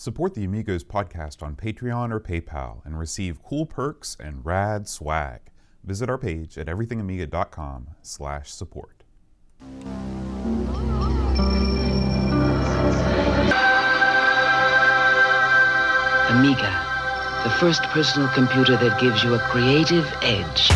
Support the Amigos podcast on Patreon or PayPal and receive cool perks and rad swag. Visit our page at everythingamiga.com/support. Amiga, the first personal computer that gives you a creative edge.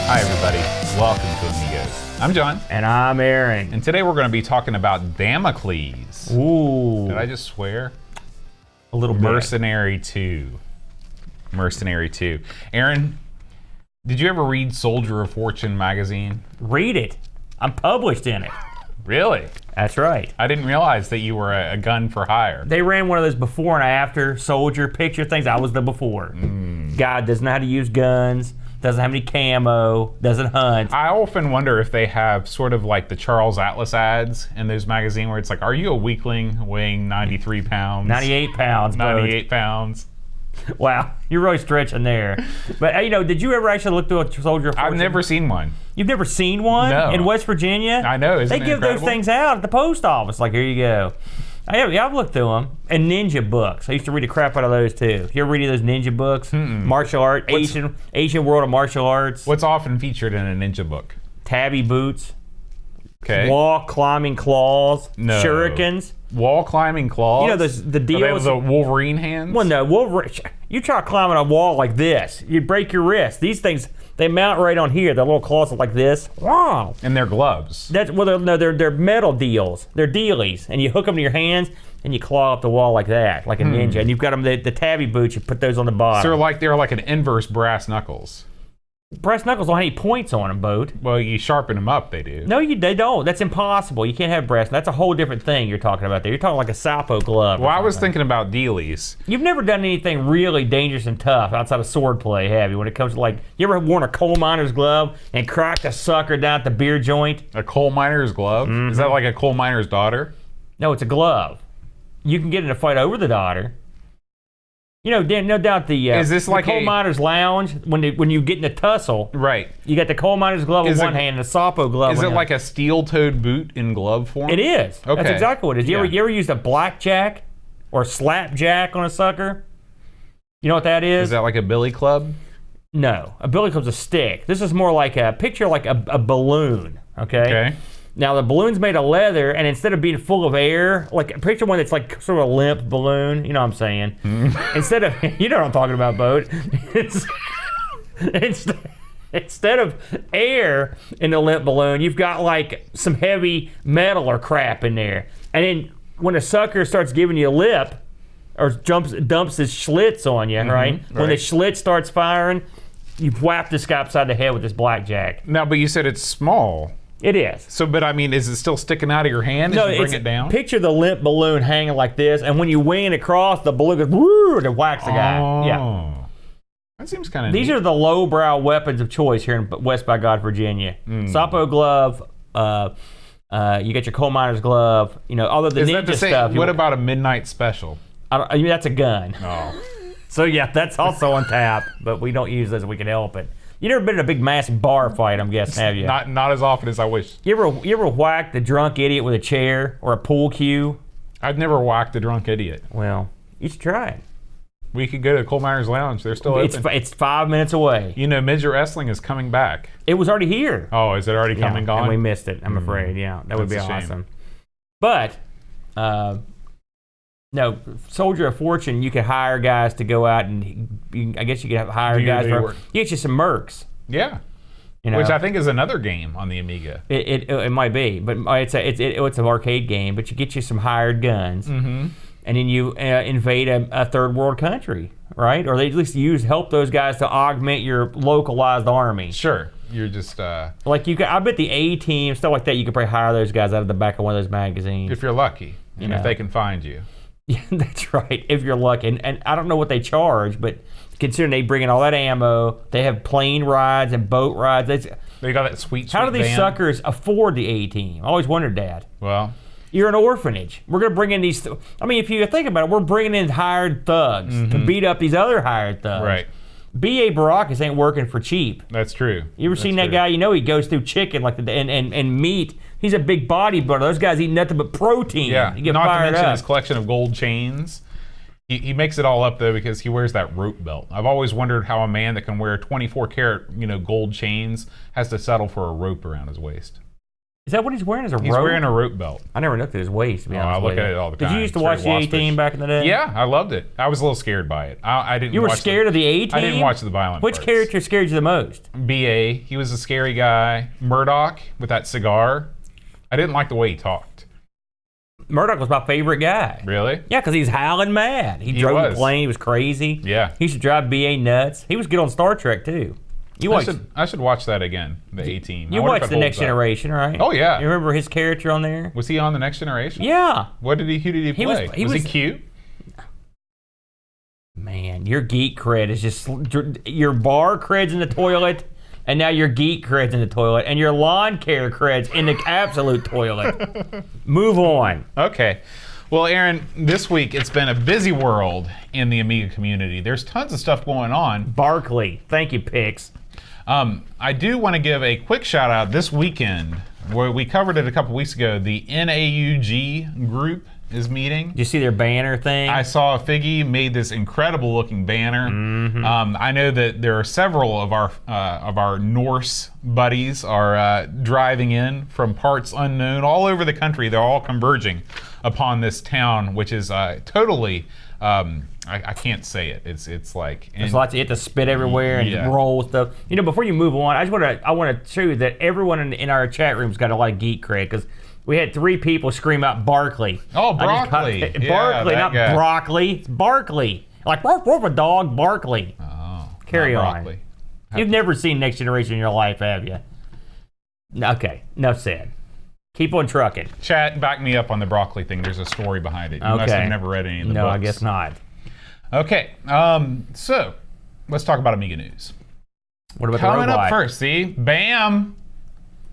Hi everybody, welcome to Amigos. I'm John. And I'm Aaron. And today we're going to be talking about Damocles. Ooh. Did I just swear? A little bit. Mercenary II. Mercenary II. Aaron, did you ever read Soldier of Fortune magazine? Read it. I'm published in it. Really? That's right. I didn't realize that you were a gun for hire. They ran one of those before and after soldier picture things. I was the before. Guy doesn't know how to use guns, doesn't have any camo, doesn't hunt. I often wonder if they have sort of like the Charles Atlas ads in those magazines where it's like, are you a weakling weighing 93 pounds? 98 pounds. 98 pounds. Wow, you're really stretching there. But did you ever actually look through a Soldier of Fortune? I've never seen one. You've never seen one? No. In West Virginia? I know, isn't They it give incredible? those things out at the post office. Like, here you go. I've looked through them. And ninja books. I used to read the crap out of those too. You ever read any of those ninja books? Martial art, Asian world of martial arts. What's often featured in a ninja book? Tabby boots. Okay. Wall climbing claws. No. Shurikens. Wall climbing claws? You know the Are they deals. the Wolverine hands? Well, no, Wolverine. You try climbing a wall like this, you break your wrist. These things, they mount right on here. Their little claws are like this. Wow. And they're gloves. They're metal deals. They're dealies, and you hook them to your hands and you claw up the wall like that, like a ninja. And you've got them the tabby boots. You put those on the bottom. So they're like an inverse brass knuckles. Brass knuckles don't have any points on them, Boat. Well, you sharpen them up, they do. No, they don't. That's impossible. You can't have brass. That's a whole different thing you're talking about there. You're talking like a Sapo glove. Well, I was thinking about dealies. You've never done anything really dangerous and tough outside of sword play, have you? When it comes to you ever worn a coal miner's glove and cracked a sucker down at the beer joint? A coal miner's glove? Is that like a coal miner's daughter? No, it's a glove. You can get in a fight over the daughter. No doubt Is this like coal miner's lounge, when you get in a tussle, Right. you got the coal miner's glove in one hand and the Sapo glove Is in it the like a steel-toed boot in glove form? It is. Okay. That's exactly what it is. You Yeah. ever used a blackjack or slapjack on a sucker? You know what that is? Is that like a billy club? No. A billy club's a stick. This is more like a balloon, okay? Okay. Now, the balloon's made of leather, and instead of being full of air, picture one that's like sort of a limp balloon, you know what I'm saying? Instead of, you know what I'm talking about, Boat. Instead of air in the limp balloon, you've got like some heavy metal or crap in there. And then when a sucker starts giving you a lip, or dumps his schlitz on you, right? When the schlitz starts firing, you whap this guy upside the head with this blackjack. Now, but you said it's small. It is. So, but I mean, is it still sticking out of your hand as you bring it down? Picture the limp balloon hanging like this, and when you wing it across, the balloon goes woo and whacks the guy. Yeah. That seems kind of These are the lowbrow weapons of choice here in West by God, Virginia. Sapo glove. You got your coal miner's glove. Although the Is ninja that to say, stuff. what about a midnight special? That's a gun. Oh. So yeah, that's also on tap, but we don't use those if we can help it. You never been in a big massive bar fight, I'm guessing, have you? Not as often as I wish. You ever whacked the drunk idiot with a chair or a pool cue? I've never whacked a drunk idiot. Well, you should try it. We could go to Coal Miners Lounge. They're still open. It's 5 minutes away. Midget wrestling is coming back. It was already here. Oh, is it already come and gone? And we missed it, I'm afraid. Yeah, that would be That's a shame. awesome. But, no, Soldier of Fortune, you could hire guys to go out and I guess you could hire guys for. You get you some mercs. Yeah. Which I think is another game on the Amiga. It might be, but it's an arcade game. But you get you some hired guns, and then you invade a third world country, right? Or they at least help those guys to augment your localized army. Sure. You're just like you. I bet the A team, stuff like that. You could probably hire those guys out of the back of one of those magazines if you're lucky, and if they can find you. Yeah, that's right. If you're lucky, and I don't know what they charge, but considering they bring in all that ammo, they have plane rides and boat rides. They got that sweet. How do these van. suckers afford the A team? I always wondered that. Well, you're an orphanage. We're going to bring in these. If you think about it, we're bringing in hired thugs to beat up these other hired thugs. Right. B.A. Baracus ain't working for cheap. That's true. You ever seen that guy? You know he goes through chicken like and meat. He's a big bodybuilder. Those guys eat nothing but protein. Yeah, You get not to fired mention up. his collection of gold chains. He makes it all up though because he wears that rope belt. I've always wondered how a man that can wear 24 karat, gold chains has to settle for a rope around his waist. Is that what he's wearing? Is a He's rope? wearing a rope belt. I never looked at his waist. To be Oh, honest I look with you. at it all the time. Did you used to It's watch the very A-Team waspish. back in the day? Yeah, I loved it. I was a little scared by it. I didn't. You were watch scared of the A-Team? I didn't watch the violent Which parts. character scared you the most? B.A. He was a scary guy. Murdoch with that cigar. I didn't like the way he talked. Murdoch was my favorite guy. Really? Yeah, because he's howling mad. He drove the was. plane. He was crazy. Yeah. He used to drive B.A. nuts. He was good on Star Trek, too. I should watch that again, the A-Team. You I wonder watched if The it Next holds up. Generation, right? Oh, yeah. You remember his character on there? Was he on The Next Generation? Yeah. Who did he play? he was he was- cute? Man, your geek cred is just... Your bar cred's in the toilet, and now your geek cred's in the toilet, and your lawn care cred's in the absolute toilet. Move on. Okay. Well, Aaron, this week it's been a busy world in the Amiga community. There's tons of stuff going on. Barkley. Thank you, Pix. I do want to give a quick shout out this weekend, where we covered it a couple weeks ago. The NAUG group is meeting. Did you see their banner thing? I saw Figgy made this incredible looking banner. I know that there are several of our Norse buddies are driving in from parts unknown all over the country. They're all converging upon this town, which is totally. I can't say it. It's like There's lots. You have to spit everywhere and Yeah. roll stuff. Before you move on, I want to show you that everyone in our chat room's got a lot of geek cred because we had 3 people scream out Barkley. Oh, broccoli. Yeah, Barkley, that not guy. broccoli. It's Barkley. Like woof, woof, a dog, Barkley. Oh, Carry not on. broccoli. You've never seen Next Generation in your life, have you? Okay, enough said. Keep on trucking. Chat, back me up on the broccoli thing. There's a story behind it. You must Okay. have never read any of the No, books. I guess not. Okay, so let's talk about Amiga news. What about Coming the robot? up first, see? Bam!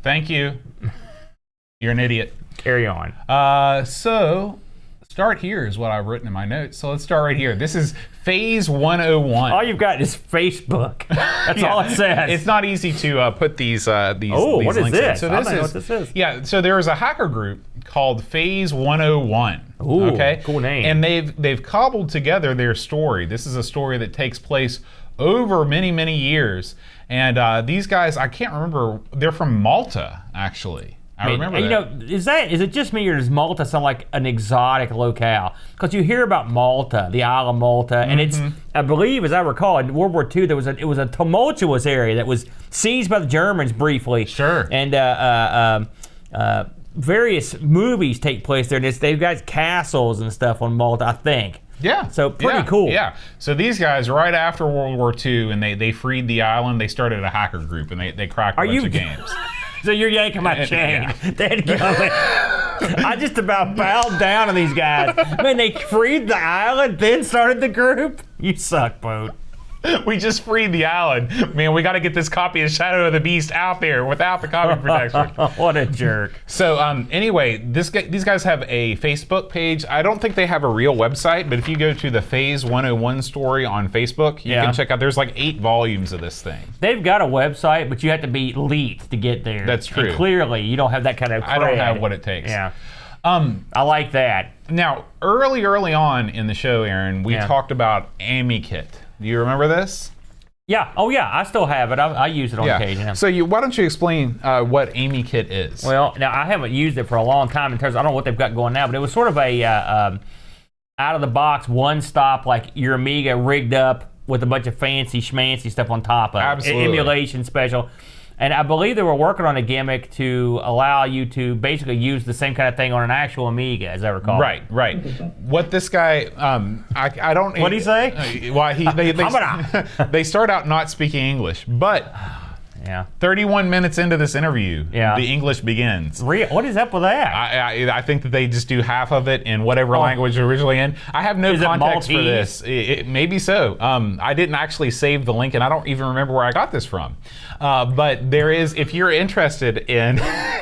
Thank you. You're an idiot. Carry on. So, start here is what I've written in my notes. So let's start right here. This is Phase 101. All you've got is Facebook. That's all it says. It's not easy to put these Oh, these what is links in. this? So I this don't know is what this is. Yeah, so there is a hacker group called Phase 101. Ooh, okay, cool name. And they've cobbled together their story. This is a story that takes place over many years. And these guys, I can't remember. They're from Malta, actually. I remember that. Is it just me or does Malta sound like an exotic locale? Because you hear about Malta, the Isle of Malta, and it's, I believe, as I recall, in World War II, it was a tumultuous area that was seized by the Germans briefly. Sure. And various movies take place there. And they've got castles and stuff on Malta, I think. Yeah. So pretty cool. Yeah. So these guys, right after World War II, and they freed the island, they started a hacker group, and they cracked a bunch of games. So you're yanking my chain. I just about bowed down on these guys. Man, they freed the island, then started the group? You suck, boat. We just freed the island. Man, we got to get this copy of Shadow of the Beast out there without the copy protection. What a jerk. So anyway, these guys have a Facebook page. I don't think they have a real website, but if you go to the Phase 101 story on Facebook, you can check out, there's like 8 volumes of this thing. They've got a website, but you have to be elite to get there. That's true. And clearly, you don't have that kind of cred. I don't have what it takes. Yeah. I like that. Now, early on in the show, Aaron, we talked about AmiKit. Do you remember this? Yeah. Oh, yeah. I still have it. I use it on occasion. So why don't you explain what AmiKit is? Well, now I haven't used it for a long time in terms of, I don't know what they've got going now, but it was sort of a out of the box, one stop, like your Amiga rigged up with a bunch of fancy schmancy stuff on top of it. Absolutely. Emulation special. And I believe they were working on a gimmick to allow you to basically use the same kind of thing on an actual Amiga, as I recall. Right. What this guy, I don't. What'd he say? Why they start out not speaking English, but Yeah. 31 minutes into this interview, Yeah. the English begins. What is up with that? I think that they just do half of it in whatever language they're originally in. I have no Is it context for Maltese? this. Maybe so. I didn't actually save the link, and I don't even remember where I got this from. But there is, if you're interested in...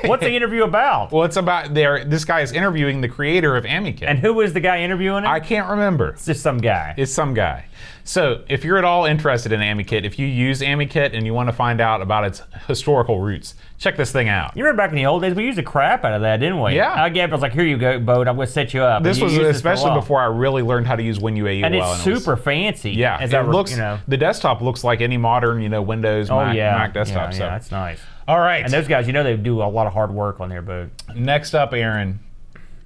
What's the interview about? Well, it's about this guy is interviewing the creator of AmiKit. And who was the guy interviewing him? I can't remember. It's just some guy. It's some guy. So if you're at all interested in AmiKit, if you use AmiKit and you want to find out about its historical roots, check this thing out. You remember back in the old days, we used the crap out of that, didn't we? Yeah. I was like, here you go, Boat. I'm going to set you up. This And was you used especially for a before I really learned how to use WinUAE And well. it's super fancy. Yeah, As it looks. you know. The desktop looks like any modern, Windows, Mac desktop. Yeah, that's nice. All right. And those guys, they do a lot of hard work on their Boat. Next up, Aaron,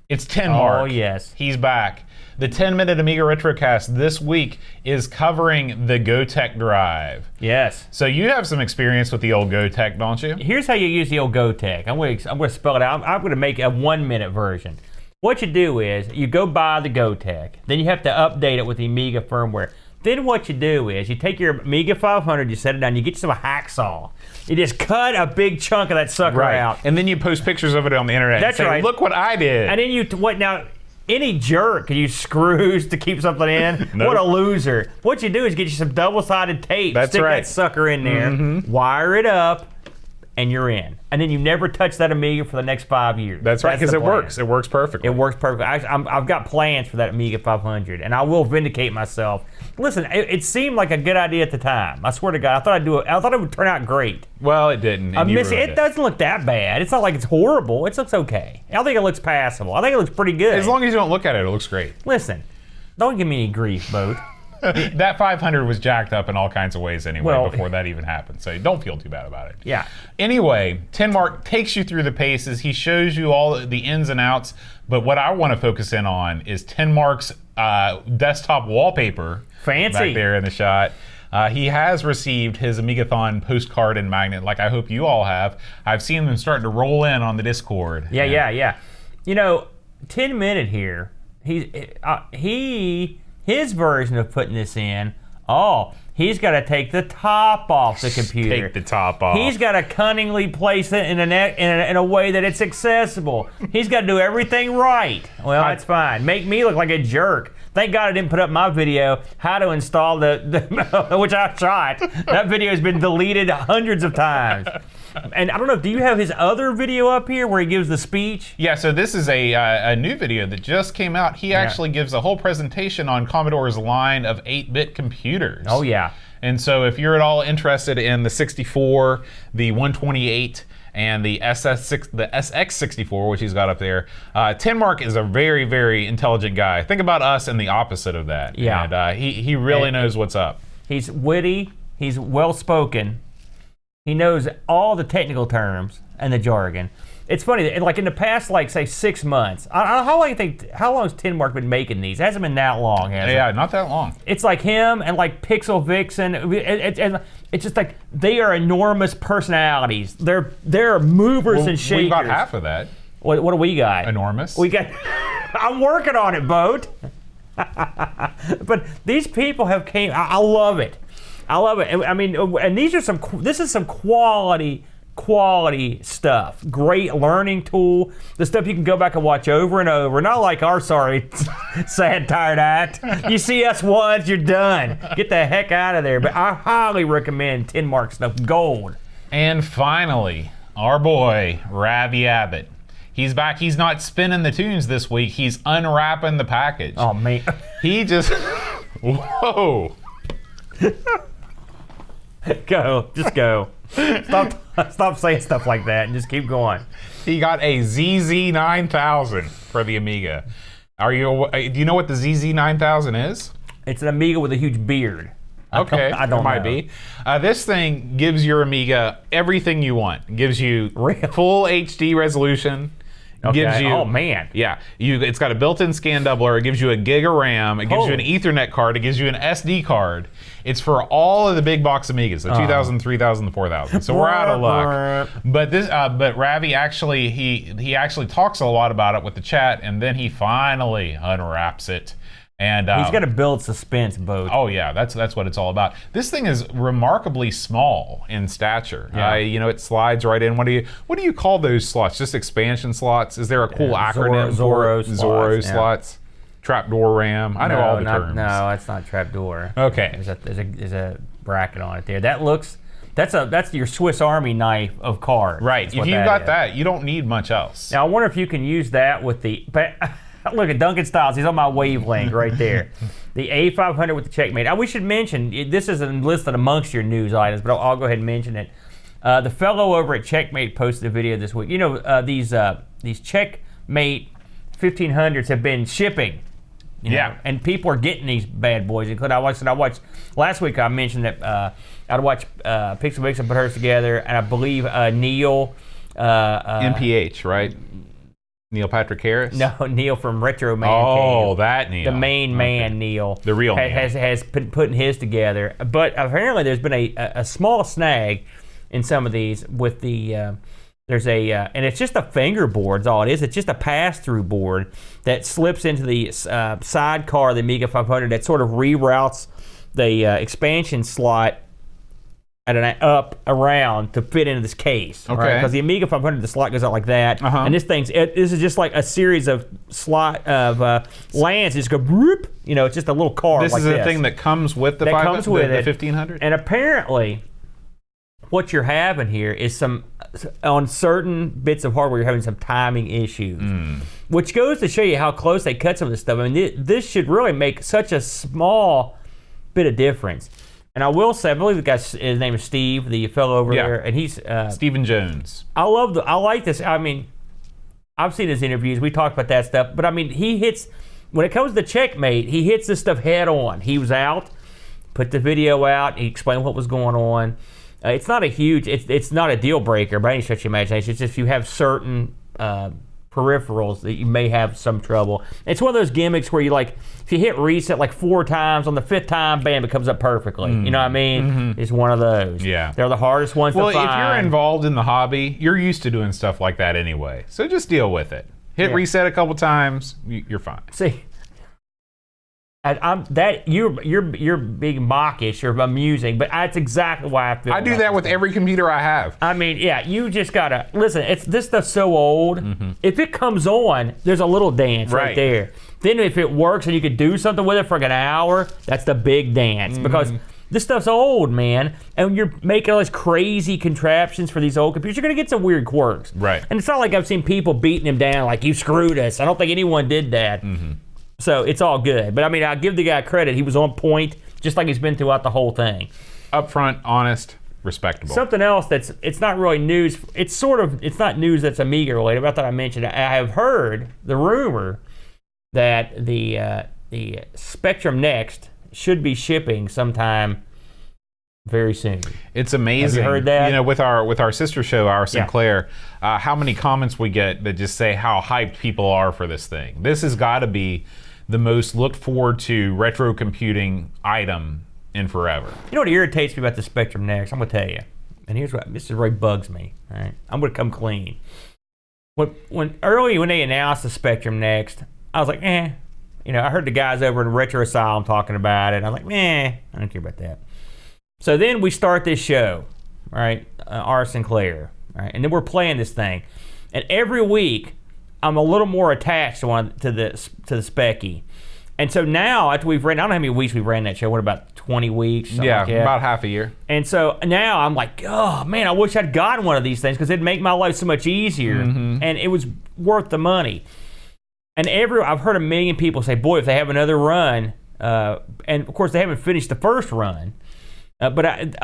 it's Tenmark. Oh, yes. He's back. The 10-minute Amiga Retrocast this week is covering the GoTech drive. Yes. So you have some experience with the old GoTech, don't you? Here's how you use the old GoTech. I'm going to spell it out. I'm going to make a 1-minute version. What you do is you go buy the GoTech. Then you have to update it with the Amiga firmware. Then what you do is you take your Amiga 500, you set it down, you get yourself a hacksaw. You just cut a big chunk of that sucker out. And then you post pictures of it on the internet. That's and say, right. Look what I did. And then now, any jerk can use screws to keep something in. Nope. What a loser. What you do is get you some double-sided tape, That's stick right. that sucker in there, wire it up, and you're in. And then you never touch that Amiga for the next 5 years. That's right, because the it plan. works. It works perfectly. It works perfectly. I've got plans for that Amiga 500, and I will vindicate myself. Listen, it seemed like a good idea at the time. I swear to God, I thought it would turn out great. Well, it didn't. I miss it. It doesn't look that bad. It's not like it's horrible. It looks okay. I think it looks passable. I think it looks pretty good. As long as you don't look at it, it looks great. Listen, don't give me any grief, Boat. That 500 was jacked up in all kinds of ways anyway Well, before that even happened. So don't feel too bad about it. Yeah. Anyway, Tenmark takes you through the paces. He shows you all the ins and outs. But what I want to focus in on is Tenmark's desktop wallpaper. Fancy. Back there in the shot. He has received his Amigathon postcard and magnet, like I hope you all have. I've seen them starting to roll in on the Discord. Yeah. 10 Minute here. His version of putting this in. He's got to take the top off the computer. Take the top off. He's got to cunningly place it in a way that it's accessible. He's got to do everything right. Well, that's fine. Make me look like a jerk. Thank God I didn't put up my video, how to install the which I shot. That video has been deleted hundreds of times. And I don't know, do you have his other video up here where he gives the speech? Yeah, so this is a new video that just came out. He actually gives a whole presentation on Commodore's line of 8-bit computers. Oh, yeah. And so if you're at all interested in the 64, the 128, and the SX64, which he's got up there, Tenmark is a very, very intelligent guy. Think about us and the opposite of that. Yeah. And he really knows what's up. He's witty, he's well-spoken, he knows all the technical terms and the jargon. It's funny, like in the past, say 6 months. How long has Tenmark been making these? It hasn't been that long, has it? Yeah, not that long. It's like him and like Pixel Vixen. It's just like they are enormous personalities. They're movers and shakers. We've got half of that. What do we got? Enormous. We got. I'm working on it, Boat. But these people have came. I love it. I love it. I mean, and these are this is some quality stuff. Great learning tool. The stuff you can go back and watch over and over. Not like our sorry, sad, tired act. You see us once, you're done. Get the heck out of there. But I highly recommend Tenmark stuff. Gold. And finally, our boy, Ravi Abbott. He's back. He's not spinning the tunes this week. He's unwrapping the package. Oh, man. He just... Whoa. Go. Just go. Stop saying stuff like that and just keep going. He got a ZZ9000 for the Amiga. Do you know what the ZZ9000 is? It's an Amiga with a huge beard. Okay, I don't it might know. be. This thing gives your Amiga everything you want. It gives you full HD resolution. Okay. Gives you, oh man. Yeah, it's got a built-in scan doubler. It gives you a gig of RAM. It gives you an Holy. Ethernet card. It gives you an SD card. It's for all of the big box Amigas, the 2000, 3000, the 4000. So we're out of luck. But Ravi actually he actually talks a lot about it with the chat, and then he finally unwraps it. And He's got to build suspense, both. Oh yeah, that's what it's all about. This thing is remarkably small in stature. Yeah. It slides right in. What do you call those slots? Just expansion slots? Is there a cool acronym for it? Zorro slots? Trapdoor RAM? I know all the terms. No, it's not trapdoor. Okay. There's a bracket on it there. That's your Swiss Army knife of cards. Right. If you got that, you don't need much else. Now I wonder if you can use that with the. Look at Duncan Styles. He's on my wavelength right there. The A500 with the Checkmate. Now we should mention, this isn't listed amongst your news items, but I'll go ahead and mention it. The fellow over at Checkmate posted a video this week. These Checkmate 1500s have been shipping. And people are getting these bad boys. Including I watched last week. I mentioned that I'd watch Pixel Mix and put hers together, and I believe Neil NPH, right? Neil Patrick Harris? No, Neil from Retro Man. Oh, that Neil. The main man, Neil. The real Neil. Has been putting his together. But apparently there's been a small snag in some of these with the, and it's just a fingerboard is all it is. It's just a pass-through board that slips into the sidecar of the Amiga 500 that sort of reroutes the expansion slot at an up around to fit into this case. Okay. Because the Amiga 500, the slot goes out like that, and this is just like a series of lands. Just go whoop. It's just a little card. This like is a thing that comes with the 500, the 1500. And apparently, what you're having here is on certain bits of hardware, you're having some timing issues, which goes to show you how close they cut some of this stuff. I mean, this should really make such a small bit of difference. And I will say, I believe the guy, his name is Steve, the fellow over there, and he's Stephen Jones. I like this. I mean, I've seen his interviews. We talked about that stuff, but I mean, he hits when it comes to Checkmate. He hits this stuff head on. He was out, put the video out. He explained what was going on. It's not a huge. It's not a deal breaker by any stretch of imagination. It's just if you have certain peripherals that you may have some trouble. It's one of those gimmicks where you if you hit reset 4 times, on the 5th time, bam, it comes up perfectly. You know what I mean? It's one of those. Yeah. They're the hardest ones to find. Well, if you're involved in the hobby, you're used to doing stuff like that anyway. So just deal with it. Hit reset a couple times, you're fine. See, you're being mockish or amusing, but that's exactly why I feel. I do that with every computer I have. I mean, yeah, you just gotta listen. This stuff's so old. If it comes on, there's a little dance right there. Then if it works and you could do something with it for like an hour, that's the big dance because this stuff's old, man. And you're making all these crazy contraptions for these old computers. You're gonna get some weird quirks, right? And it's not like I've seen people beating him down like you screwed us. I don't think anyone did that. So it's all good. But I mean, I'll give the guy credit. He was on point, just like he's been throughout the whole thing. Upfront, honest, respectable. Something else it's not really news. It's not news that's Amiga related, but I thought I mentioned it. I have heard the rumor that the Spectrum Next should be shipping sometime very soon. It's amazing. Have you heard that? With our sister show, our Sinclair, how many comments we get that just say how hyped people are for this thing. This has got to be the most looked forward to retro computing item in forever. You know what irritates me about the Spectrum Next? I'm going to tell you. And here's what this really bugs me. All right, I'm going to come clean. When they announced the Spectrum Next, I was like, I heard the guys over in Retro Asylum talking about it. And I was like, I don't care about that. So then we start this show, right? R. Sinclair, right? And then we're playing this thing, and every week I'm a little more attached to the Specky. And so now after we've ran, I don't know how many weeks we've ran that show. What, about 20 weeks? Yeah, like that. About half a year. And so now I'm like, oh man, I wish I'd gotten one of these things because it'd make my life so much easier, and it was worth the money. And I've heard a million people say, boy, if they have another run, and of course they haven't finished the first run. But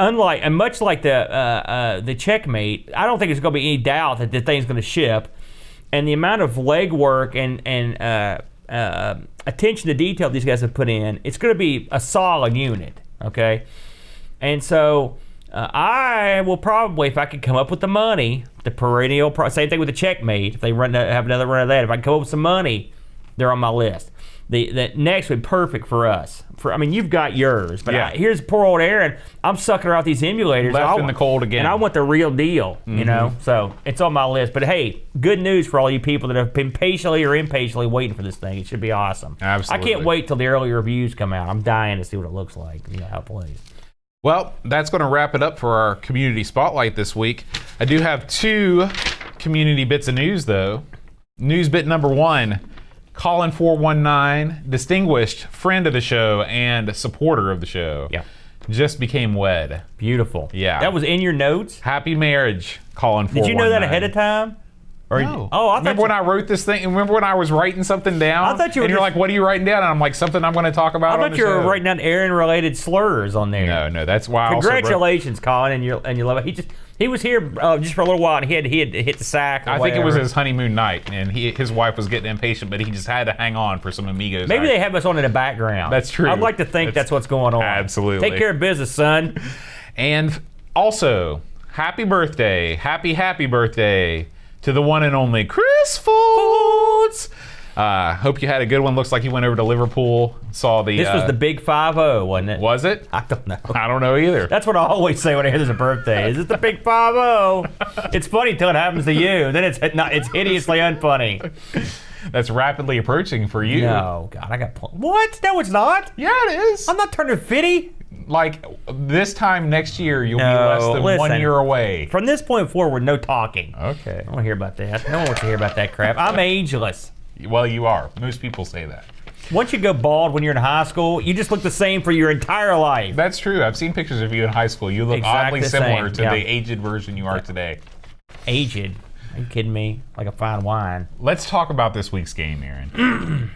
much like the Checkmate, I don't think there's going to be any doubt that the thing's going to ship. And the amount of legwork and attention to detail these guys have put in, it's going to be a solid unit, okay? And so I will probably, if I could come up with the money, the perennial, same thing with the Checkmate, if they have another run of that, if I can come up with some money, they're on my list. the next would be perfect for us. I mean, you've got yours, but Yeah. here's poor old Aaron. I'm sucking her out these emulators. Left in the cold again. And I want the real deal, you know? So it's on my list. But hey, good news for all you people that have been patiently or impatiently waiting for this thing. It should be awesome. Absolutely. I can't wait till the early reviews come out. I'm dying to see what it looks like, you know, how it plays. Well, that's going to wrap it up for our community spotlight this week. I do have 2 community bits of news, though. News bit number 1. Colin419, distinguished friend of the show and supporter of the show, Yeah. just became wed. Beautiful. Yeah. That was in your notes? Happy marriage, Colin419. Did you know that ahead of time? Or No. Oh, I thought remember when I wrote this thing? Remember when I was writing something down? I thought you were and you're just- like, what are you writing down? And I'm like, something I'm going to talk about I on thought the you were show. writing down Aaron-related slurs on there. No, that's why I also wrote- Congratulations, Colin, and you love it. He was here just for a little while, and he had hit the sack. Or I think it was whatever. his honeymoon night, and his wife was getting impatient, but he just had to hang on for some Amigos. Maybe they have us on in the background. That's true. I'd like to think that's what's going on. Absolutely. Take care of business, son. And also, happy birthday, happy birthday to the one and only Chris Folds. Hope you had a good one. Looks like you went over to Liverpool, saw the... This was the big 5-0, wasn't it? Was it? I don't know. I don't know either. That's what I always say when I hear there's a birthday. Is it the big 5-0? It's funny until it happens to you. Then it's hideously unfunny. That's rapidly approaching for you. No, God, I got... What? No, it's not. Yeah, it is. I'm not turning 50. Like, this time next year, you'll be No, less than 1 listen. year away. From this point forward, no talking. Okay. I don't want to hear about that. No one wants to hear about that crap. I'm ageless. Well, you are. Most people say that. Once you go bald when you're in high school, you just look the same for your entire life. That's true. I've seen pictures of you in high school. You look Exactly oddly the similar same, to yeah. the aged version you are today. Aged. Are you kidding me? Like a fine wine. Let's talk about this week's game, Aaron.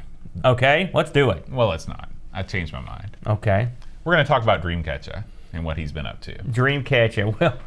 Okay, let's do it. Well, let's not. I changed my mind. Okay. We're going to talk about Dreamcatcher and what he's been up to. Dreamcatcher. Well,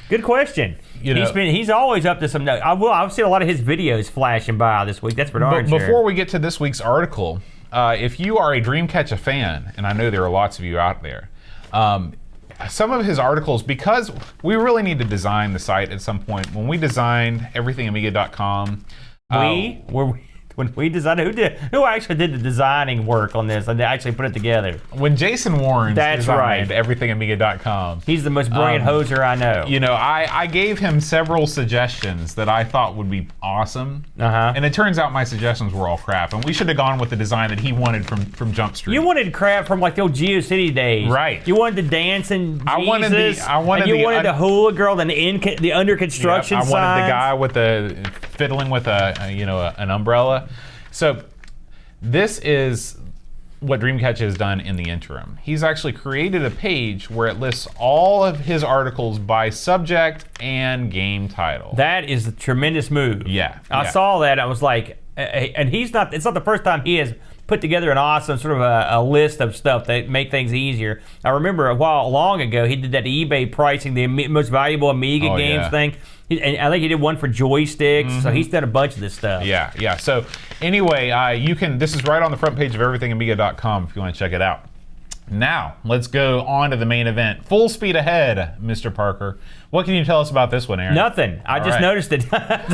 good question. You know- He's always up to some. I've seen a lot of his videos flashing by this week. That's for darn But sure. before we get to this week's article, if you are a Dreamcatcher fan, and I know there are lots of you out there, some of his articles, because we really need to design the site at some point. When we designed everythingamiga.com, when we designed it, who actually did the designing work on this and actually put it together? when Jason Warren That's designed right. everythingamiga.com, He's the most brilliant hoser I know. you know, I gave him several suggestions that I thought would be awesome. Uh-huh. And it turns out my suggestions were all crap. And we should have gone with the design that he wanted from Jump Street. You wanted crap from like the old GeoCity days, Right. You wanted the dancing Jesus, I wanted and you the wanted the hula girl and the under construction Yep, I wanted signs. the guy with the fiddling with an umbrella. So this is what Dreamcatcher has done in the interim. He's actually created a page where it lists all of his articles by subject and game title. That is a tremendous move. Yeah, I yeah. saw that. I was like, and it's not the first time he has put together an awesome sort of a list of stuff that make things easier. I remember long ago he did that eBay pricing, the most valuable Amiga games yeah. thing. And I think he did one for joysticks, so he's done a bunch of this stuff. Yeah. So anyway, you can. This is right on the front page of everythingamiga.com if you want to check it out. Now, let's go on to the main event. Full speed ahead, Mr. Parker. What can you tell us about this one, Aaron? Nothing. I just right. noticed it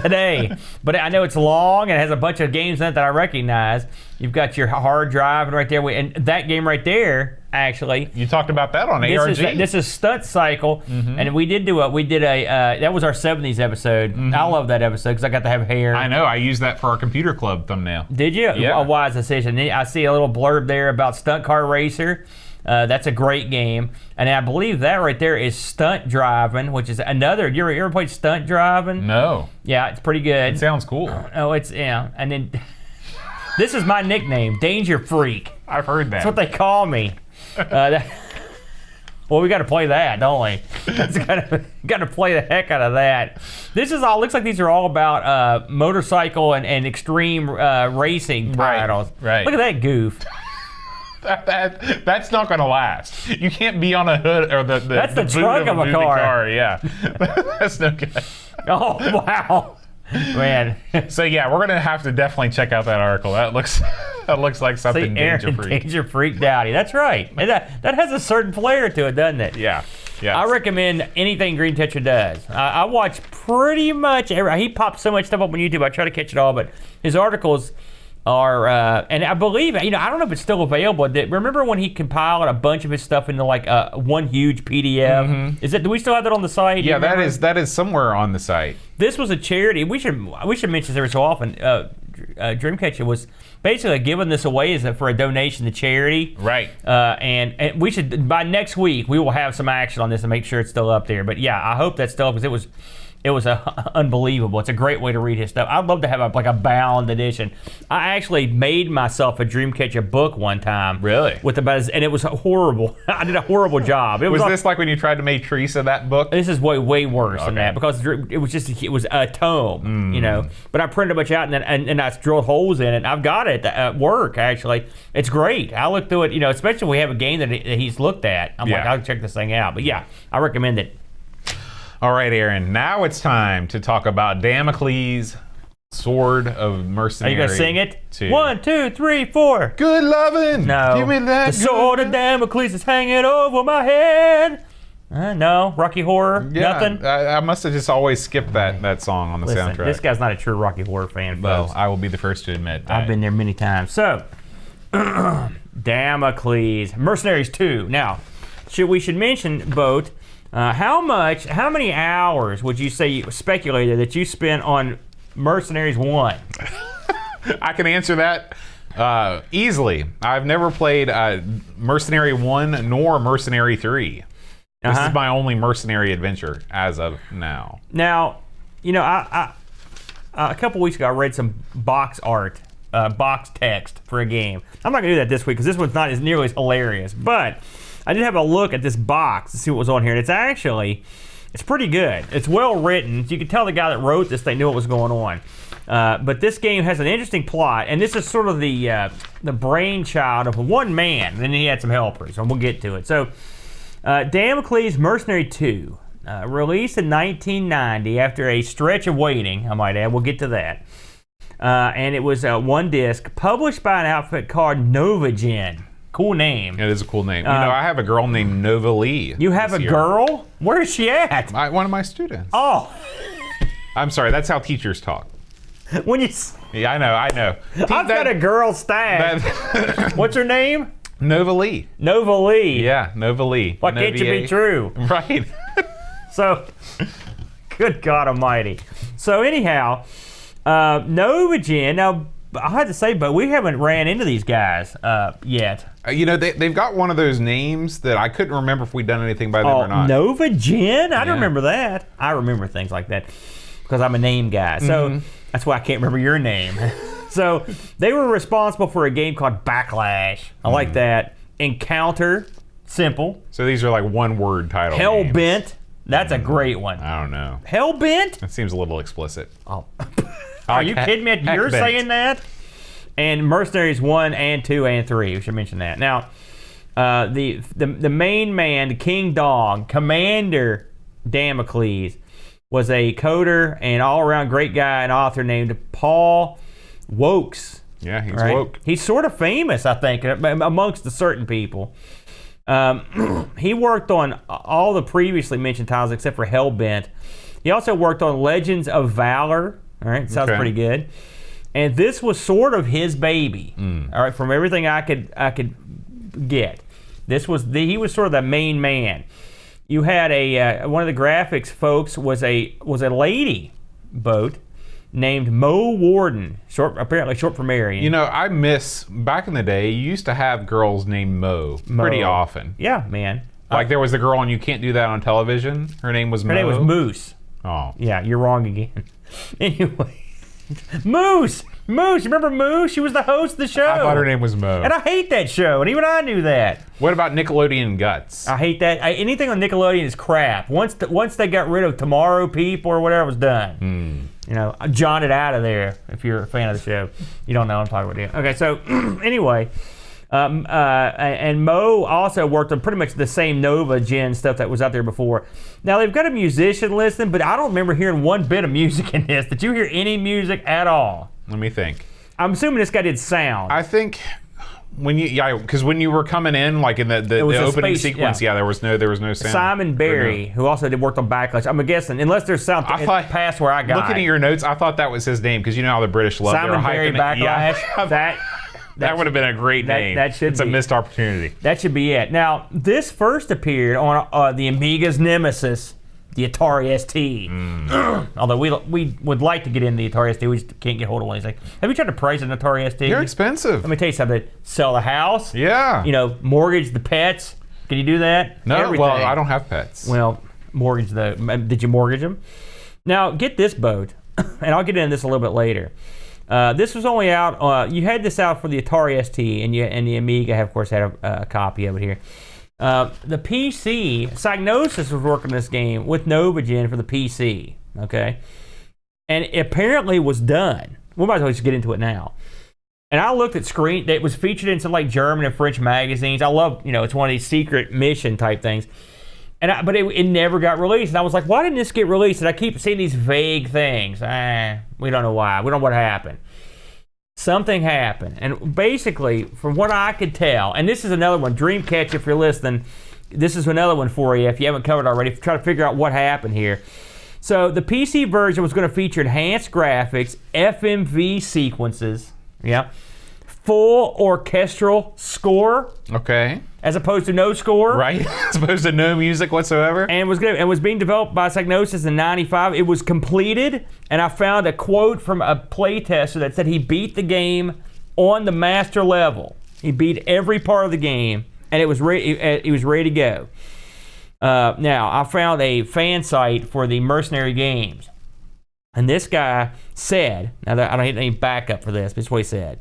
today. But I know it's long and it has a bunch of games in it that I recognize. You've got your hard drive right there. And that game right there, actually. You talked about that on ARG. This is Stunt Cycle. And we did a, that was our 70s episode. I love that episode because I got to have hair. I know. I used that for our computer club thumbnail. Did you? Yeah. A wise decision. I see a little blurb there about Stunt Car Racer. That's a great game. And I believe that right there is Stunt Driving, which is another. You ever played Stunt Driving? No. Yeah, it's pretty good. It sounds cool. Oh, it's, yeah. And then this is my nickname, Danger Freak. I've heard that. That's what they call me. Well, we got to play that, don't we? Got to play the heck out of that. This is all. Looks like these are all about motorcycle and extreme racing titles. Right. Look at that goof. That's not going to last. You can't be on a hood or the That's the boot trunk of a moving car. Yeah, that's no good. Oh wow, man. So yeah, we're gonna have to definitely check out that article. That looks like something See, Aaron, Danger Free. Danger Freak Dowdy. That's right. And that has a certain flair to it, doesn't it? Yeah. I recommend anything Green Tetra does. I watch pretty much he pops so much stuff up on YouTube. I try to catch it all, but his articles are, and I believe, I don't know if it's still available. Remember when he compiled a bunch of his stuff into like one huge PDF? Mm-hmm. Do we still have that on the site? Yeah, that is somewhere on the site. This was a charity. We should mention this every so often. Dreamcatcher was basically giving this away for a donation to charity. Right. And we should, by next week, we will have some action on this and make sure it's still up there. But yeah, I hope that's still up because it was unbelievable. It's a great way to read his stuff. I'd love to have a bound edition. I actually made myself a Dreamcatcher book one time. Really? And it was horrible. I did a horrible job. Was this like when you tried to make Teresa that book? This is way worse than that because it was a tome, But I printed a bunch out and I drilled holes in it. I've got it at work actually. It's great. I look through it, especially when we have a game that he's looked at. I'm like, I'll check this thing out. But yeah, I recommend it. All right, Aaron. Now it's time to talk about Damocles, Sword of Mercenary. Are you gonna sing it? 2. 1, 2, 3, 4. Good lovin'. No. Give me that. The sword of Damocles is hanging over my head. No. Rocky Horror. Yeah, Nothing. I must have just always skipped that song on the soundtrack. This guy's not a true Rocky Horror fan, Well, folks. I will be the first to admit that. I've been there many times. So, Damocles, Mercenaries 2. Now, we should mention, Boat, how many hours would you say you speculated that you spent on Mercenaries 1? I can answer that easily. I've never played Mercenary 1 nor Mercenary 3. This is my only mercenary adventure as of now. Now, I a couple weeks ago I read some box art, box text for a game. I'm not gonna do that this week because this one's not as nearly as hilarious. But I did have a look at this box to see what was on here, and it's pretty good. It's well written. You can tell the guy that wrote this, they knew what was going on. But this game has an interesting plot, and this is sort of the brainchild of one man. And then he had some helpers, and we'll get to it. So, Damocles Mercenary II, released in 1990 after a stretch of waiting, I might add. We'll get to that. And it was one disc, published by an outfit called Novagen. Cool name. It is a cool name. I have a girl named Nova Lee. You have a girl? Where is she at? One of my students. Oh. I'm sorry, that's how teachers talk. When you... Yeah, I know. I've got a girl stash. What's her name? Nova Lee. Nova Lee. Yeah, Nova Lee. Why can't you be true? Right. So, good God Almighty. So anyhow, Novagen. Now I had to say, but we haven't ran into these guys yet. They've got one of those names that I couldn't remember if we'd done anything by them or not. Novagen? I don't remember that. I remember things like that because I'm a name guy. So that's why I can't remember your name. So they were responsible for a game called Backlash. I like that. Encounter. Simple. So these are like one-word titles. Hellbent. That's a great one. I don't know. Hellbent? That seems a little explicit. Oh. Are you kidding me? You're saying that? And Mercenaries 1 and 2 and 3. We should mention that. Now, the main man, the King Dog, Commander Damocles, was a coder and all-around great guy and author named Paul Woakes. Yeah, he's woke. He's sort of famous, I think, amongst certain people. He worked on all the previously mentioned titles except for Hellbent. He also worked on Legends of Valor. All right, sounds pretty good. And this was sort of his baby. All right, from everything I could get, he was sort of the main man. You had one of the graphics folks was a lady boat named Mo Warden, apparently short for Mary. I miss back in the day. You used to have girls named Mo pretty often. Yeah, man. Like there was the girl on You Can't Do That on Television. Her name was Mo. Her name was Moose. Oh. Yeah, you're wrong again. Anyway, Moose. You remember Moose? She was the host of the show. I thought her name was Mo. And I hate that show, and even I knew that. What about Nickelodeon Guts? I hate that. Anything on Nickelodeon is crap. Once they got rid of Tomorrow People or whatever, it was done. I jotted out of there. If you're a fan of the show, you don't know what I'm talking about. Okay, so anyway, and Mo also worked on pretty much the same Nova Gen stuff that was out there before. Now they've got a musician listed, but I don't remember hearing one bit of music in this. Did you hear any music at all? Let me think. I'm assuming this guy did sound. I think because when you were coming in, like in the was a opening space- sequence, yeah. there was no sound. Simon Barry, who also did work on Backlash. I'm guessing, unless there's something past where I got looking at your notes, I thought that was his name because you know how the British love Simon Barry Backlash. Yeah. That would have been a great name. It's a missed opportunity. That should be it. Now, this first appeared on the Amiga's nemesis, the Atari ST. Although we would like to get into the Atari ST, we just can't get hold of one. He's like, have you tried to price an Atari ST? They're expensive. Let me tell you something. Sell the house. Yeah. Mortgage the pets. Can you do that? No, Everything. well, I don't have pets. Well, mortgage did you mortgage them? Now, get this boat, and I'll get into this a little bit later. This was only out. You had this out for the Atari ST, and the Amiga, of course, had a copy of it here. The PC, Psygnosis was working this game with Novagen for the PC. Okay, and it apparently was done. We might as well just get into it now. And I looked at screen. It was featured in some like German and French magazines. I love, it's one of these secret mission type things. But it never got released. And I was like, why didn't this get released? And I keep seeing these vague things. We don't know why. We don't know what happened. Something happened. And basically, from what I could tell, and this is another one, Dreamcatch, if you're listening, this is another one for you if you haven't covered already. Try to figure out what happened here. So the PC version was going to feature enhanced graphics, FMV sequences, full orchestral score. Okay. As opposed to no score. Right. As opposed to no music whatsoever. And was being developed by Psygnosis in '95. It was completed, and I found a quote from a playtester that said he beat the game on the master level. He beat every part of the game, and he was ready to go. Now, I found a fan site for the Mercenary games. And this guy said, now I don't need any backup for this, but this is what he said.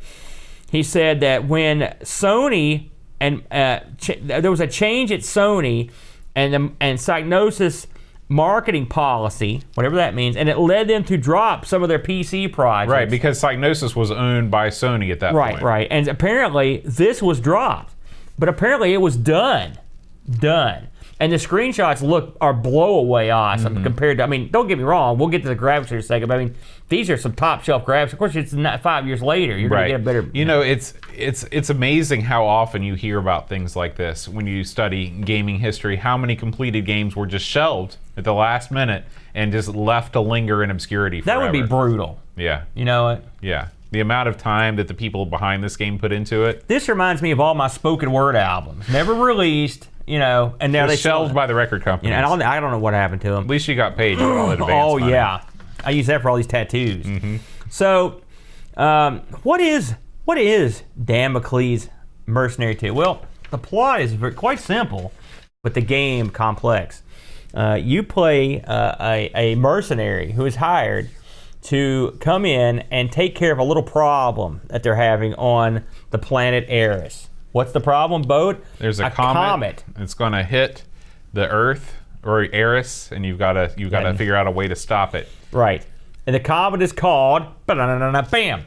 He said that when Sony, and there was a change at Sony and Psygnosis marketing policy, whatever that means, and it led them to drop some of their PC projects. Right, because Psygnosis was owned by Sony at that point. Right. And apparently this was dropped, but apparently it was done. And the screenshots are blow away awesome compared to, don't get me wrong, we'll get to the graphics in a second, but these are some top shelf graphics. Of course, it's not 5 years later. You're going to get a better. It's amazing how often you hear about things like this when you study gaming history, how many completed games were just shelved at the last minute and just left to linger in obscurity forever. That would be brutal. Yeah. You know what? Yeah. The amount of time that the people behind this game put into it. This reminds me of all my spoken word albums. Never released. And now they shelved by the record companies. And I don't know what happened to them. At least you got paid. You got all the advance money. Yeah, I use that for all these tattoos. So, what is Damocles Mercenary II? Well, the plot is quite simple, but the game complex. You play a mercenary who is hired to come in and take care of a little problem that they're having on the planet Eris. What's the problem, Boat? There's a comet. It's going to hit the Earth or Eris, and you've got to figure out a way to stop it. Right. And the comet is called bam.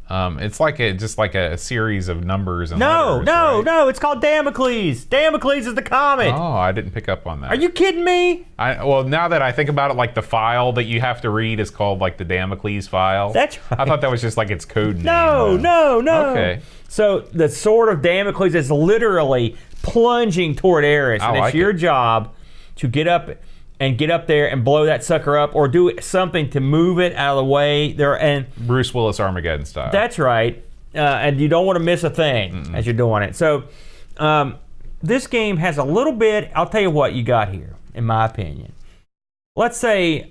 It's like a series of numbers and No, letters, it's called Damocles. Damocles is the comet. Oh, I didn't pick up on that. Are you kidding me? Well, now that I think about it, like the file that you have to read is called like the Damocles file. That's right. I thought that was just like its code name. No. Okay. So the sword of Damocles is literally plunging toward Eris, and it's your job to get up there and blow that sucker up, or do something to move it out of the way. Bruce Willis Armageddon style. That's right, and you don't want to miss a thing as you're doing it. So this game has a little bit. I'll tell you what you got here, in my opinion. Let's say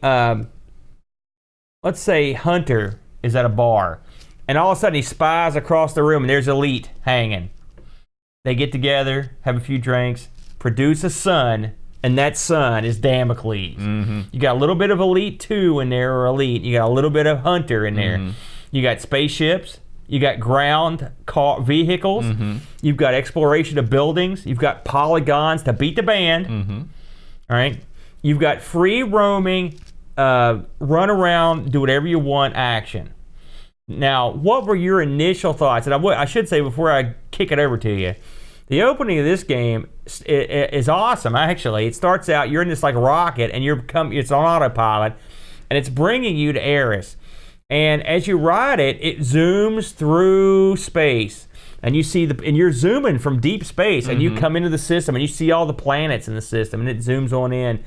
Hunter is at a bar, and all of a sudden he spies across the room, and there's Elite hanging. They get together, have a few drinks, produce a son. And that son is Damocles. You got a little bit of Elite 2 in there, or Elite. You got a little bit of Hunter in there. You got spaceships. You got ground vehicles. You've got exploration of buildings. You've got polygons to beat the band. All right. You've got free roaming, run around, do whatever you want action. Now, what were your initial thoughts? And I should say before I kick it over to you, the opening of this game is awesome, actually. It starts out, you're in this like rocket, and it's on autopilot, and it's bringing you to Eris. And as you ride it, it zooms through space. and you see and you're zooming from deep space, and you come into the system, and you see all the planets in the system, and it zooms on in,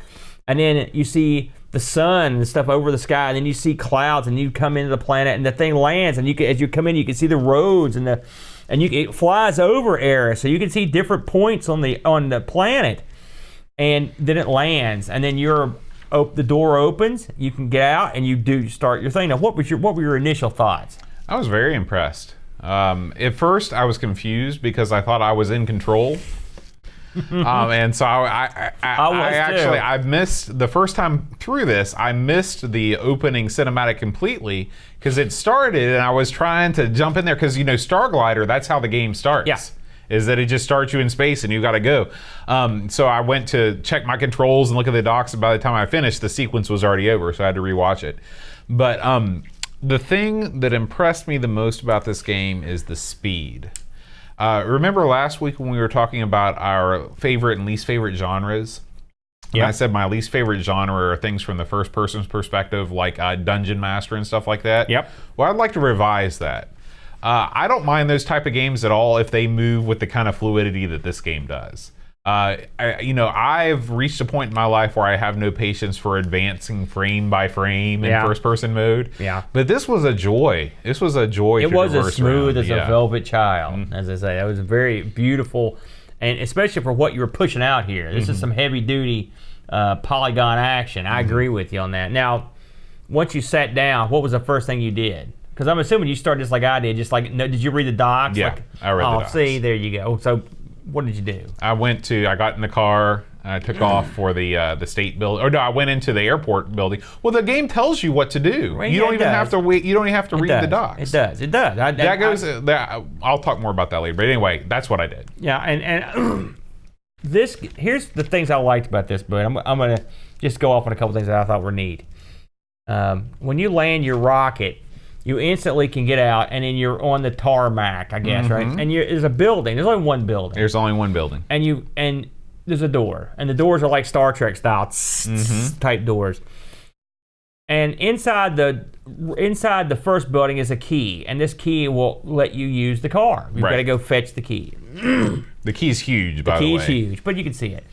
and then you see the sun and stuff over the sky, and then you see clouds, and you come into the planet, and the thing lands, and as you come in, you can see the roads and it flies over Eris, so you can see different points on the planet, and then it lands, and then the door opens, you can get out, and you start your thing. Now, what were your initial thoughts? I was very impressed. At first, I was confused because I thought I was in control. And so I missed the first time through this. I missed the opening cinematic completely because it started and I was trying to jump in there because Starglider. That's how the game starts. Yeah. Is that it just starts you in space and you got to go. So I went to check my controls and look at the docs. And by the time I finished, the sequence was already over, so I had to rewatch it. But the thing that impressed me the most about this game is the speed. Remember last week when we were talking about our favorite and least favorite genres? Yeah. I said my least favorite genre are things from the first person's perspective, like Dungeon Master and stuff like that. Yep. Well, I'd like to revise that. I don't mind those type of games at all if they move with the kind of fluidity that this game does. I've reached a point in my life where I have no patience for advancing frame by frame in first-person mode. Yeah. But this was a joy. This was a joy. It was as smooth as a velvet child, as I say. That was very beautiful, and especially for what you were pushing out here. This is some heavy-duty polygon action. I agree with you on that. Now, once you sat down, what was the first thing you did? Because I'm assuming you started just like I did. Did you read the docs? Yeah, I read the docs. See, there you go. So, what did you do? I got in the car, I took off for the state building. Or no, I went into the airport building. Well, the game tells you what to do. Well, you don't even have to wait. You don't even have to read the docs. It does. I'll talk more about that later. But anyway, that's what I did. Yeah, and here's the things I liked about this, but I'm gonna just go off on a couple things that I thought were neat. When you land your rocket, you instantly can get out, and then you're on the tarmac, I guess, right? And there's a building. There's only one building. There's only one building. And there's a door, and the doors are like Star Trek style type doors. And inside the first building is a key, and this key will let you use the car. You've got to go fetch the key. The key's huge, by the way. The key's huge, but you can see it.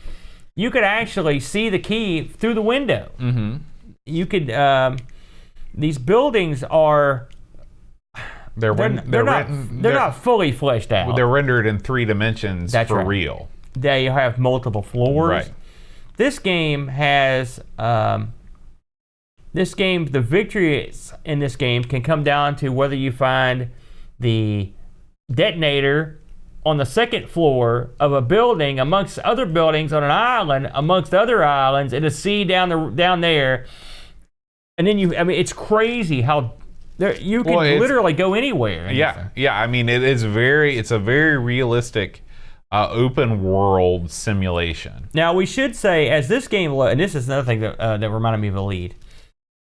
You could actually see the key through the window. You could. These buildings are. They're not fully fleshed out. They're rendered in 3 dimensions. That's for right. real. They have multiple floors. Right. This game has. The victory in this game can come down to whether you find the detonator on the second floor of a building amongst other buildings on an island, amongst other islands, in a sea down there. And then it's crazy how you can literally go anywhere. Yeah. I mean, it's a very realistic open world simulation. Now we should say, as this game, and this is another thing that reminded me of Elite.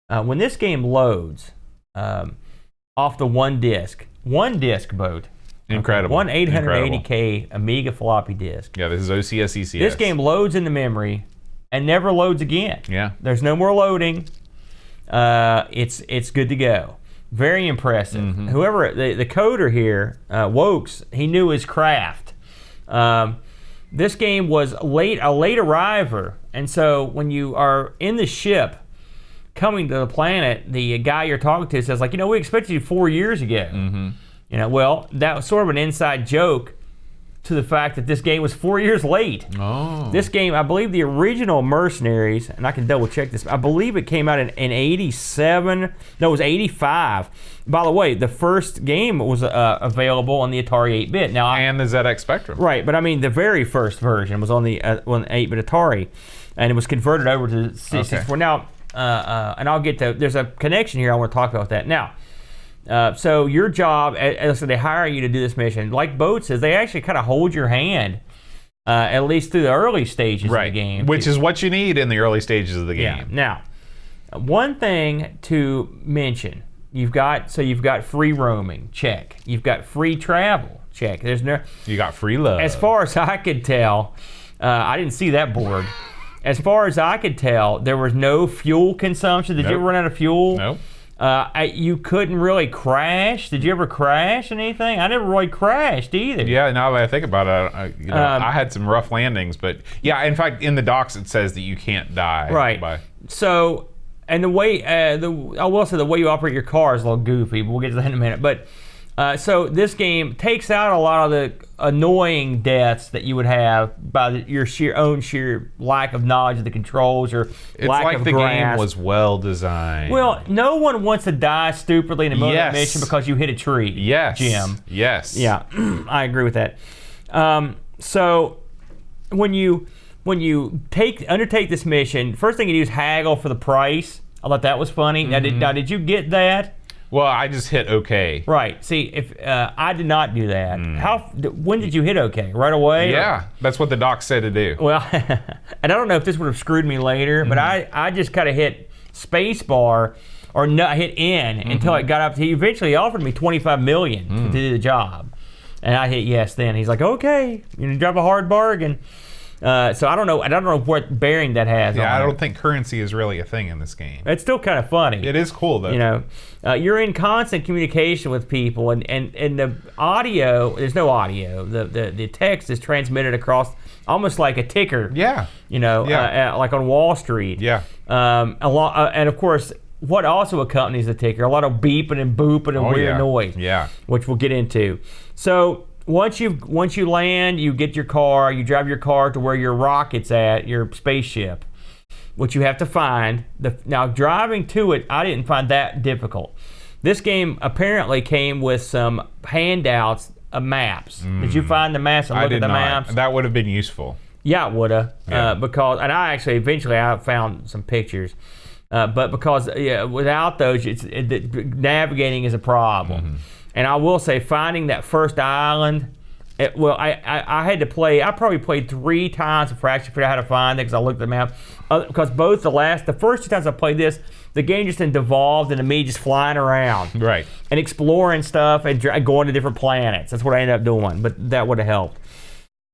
When this game loads off the one disc boat, incredible, one 880K Amiga floppy disk. Yeah, this is OCS ECS. This game loads into memory and never loads again. Yeah, there's no more loading. It's good to go. Very impressive. Whoever the coder here, Woakes, he knew his craft. This game was a late arriver, and so when you are in the ship coming to the planet, the guy you're talking to says, we expected you 4 years ago. Well, that was sort of an inside joke to the fact that this game was 4 years late. Oh. This game, I believe the original Mercenaries, and I can double check this, I believe it came out in 87. No, it was 85. By the way, the first game was available on the Atari 8-bit. And the ZX Spectrum. Right, but I mean the very first version was on the 8-bit Atari, and it was converted over to 64. Now, and I'll get to, there's a connection here, I want to talk about that. Now, so your job, so they hire you to do this mission. Like Boat says, they actually kind of hold your hand, at least through the early stages of the game. Which is what you need in the early stages of the game. Yeah. Now, one thing to mention, you've got free roaming, check. You've got free travel, check. You got free love. As far as I could tell, I didn't see that board. As far as I could tell, there was no fuel consumption. Did you ever run out of fuel? No. You couldn't really crash. Did you ever crash anything? I never really crashed either. Yeah, now that I think about it, I had some rough landings, but yeah, in fact, in the docs it says that you can't die. Right. So, and the way I will say the way you operate your car is a little goofy, but we'll get to that in a minute. But so this game takes out a lot of the annoying deaths that you would have by your sheer lack of knowledge of the controls or it's lack like of the grasp. game was well designed. Well, no one wants to die stupidly in a motor mission because you hit a tree. Yes. Jim. Yes. Yeah, I agree with that. So when you undertake this mission, first thing you do is haggle for the price. I thought that was funny. Now, did you get that? Well, I just hit OK. Right. See, if I did not do that. When did you hit OK? Right away? Yeah, that's what the doc said to do. Well, and I don't know if this would have screwed me later, but I just kind of hit space bar or hit N until it got up to. He eventually offered me $25 million to do the job, and I hit yes. Then he's like, "Okay, you drive a hard bargain." So I don't know what bearing that has. Yeah, on I don't think currency is really a thing in this game. It's still kind of funny. It is cool though. You're in constant communication with people, and the audio. There's no audio. The text is transmitted across almost like a ticker. Yeah. Like on Wall Street. Yeah. And of course, what also accompanies the ticker? A lot of beeping and booping and weird noise. Yeah. Which we'll get into. So. Once you land, you get your car, you drive your car to where your rocket's at, your spaceship, which you have to find. Now, driving to it, I didn't find that difficult. This game apparently came with some handouts of maps. Did you find the maps and look at the maps? That would have been useful. Yeah, it would have. Yeah. And I actually eventually I found some pictures. But because without those, navigating is a problem. And I will say, finding that first island, I had to play. I probably played 3 times before I actually figured out how to find it because I looked at the map. Because the first 2 times I played this, the game just devolved into me just flying around, Right. and exploring stuff and going to different planets. That's what I ended up doing. But that would have helped.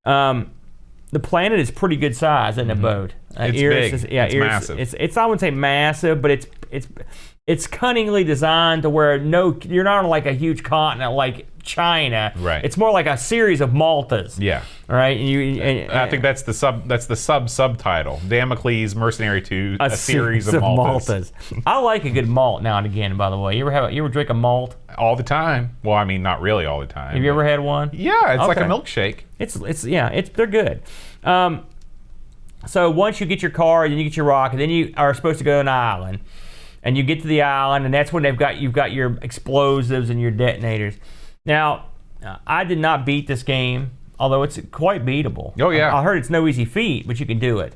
The planet is pretty good size, isn't it, Bode? It's big. It's massive. It's I wouldn't say massive, but it's cunningly designed to where you're not on like a huge continent like China. Right. It's more like a series of Maltas. Yeah. Right. I think that's the subtitle. Damocles, Mercenary II, a series of Maltas. I like a good malt now and again. By the way, you ever drink a malt? All the time. Well, I mean, not really all the time. Have you ever had one? Yeah, it's like a milkshake. They're good. So once you get your car, then you get your rocket, then you are supposed to go to an island. And you get to the island, and that's when you've got your explosives and your detonators. Now, I did not beat this game, although it's quite beatable. Oh, yeah. I heard it's no easy feat, but you can do it.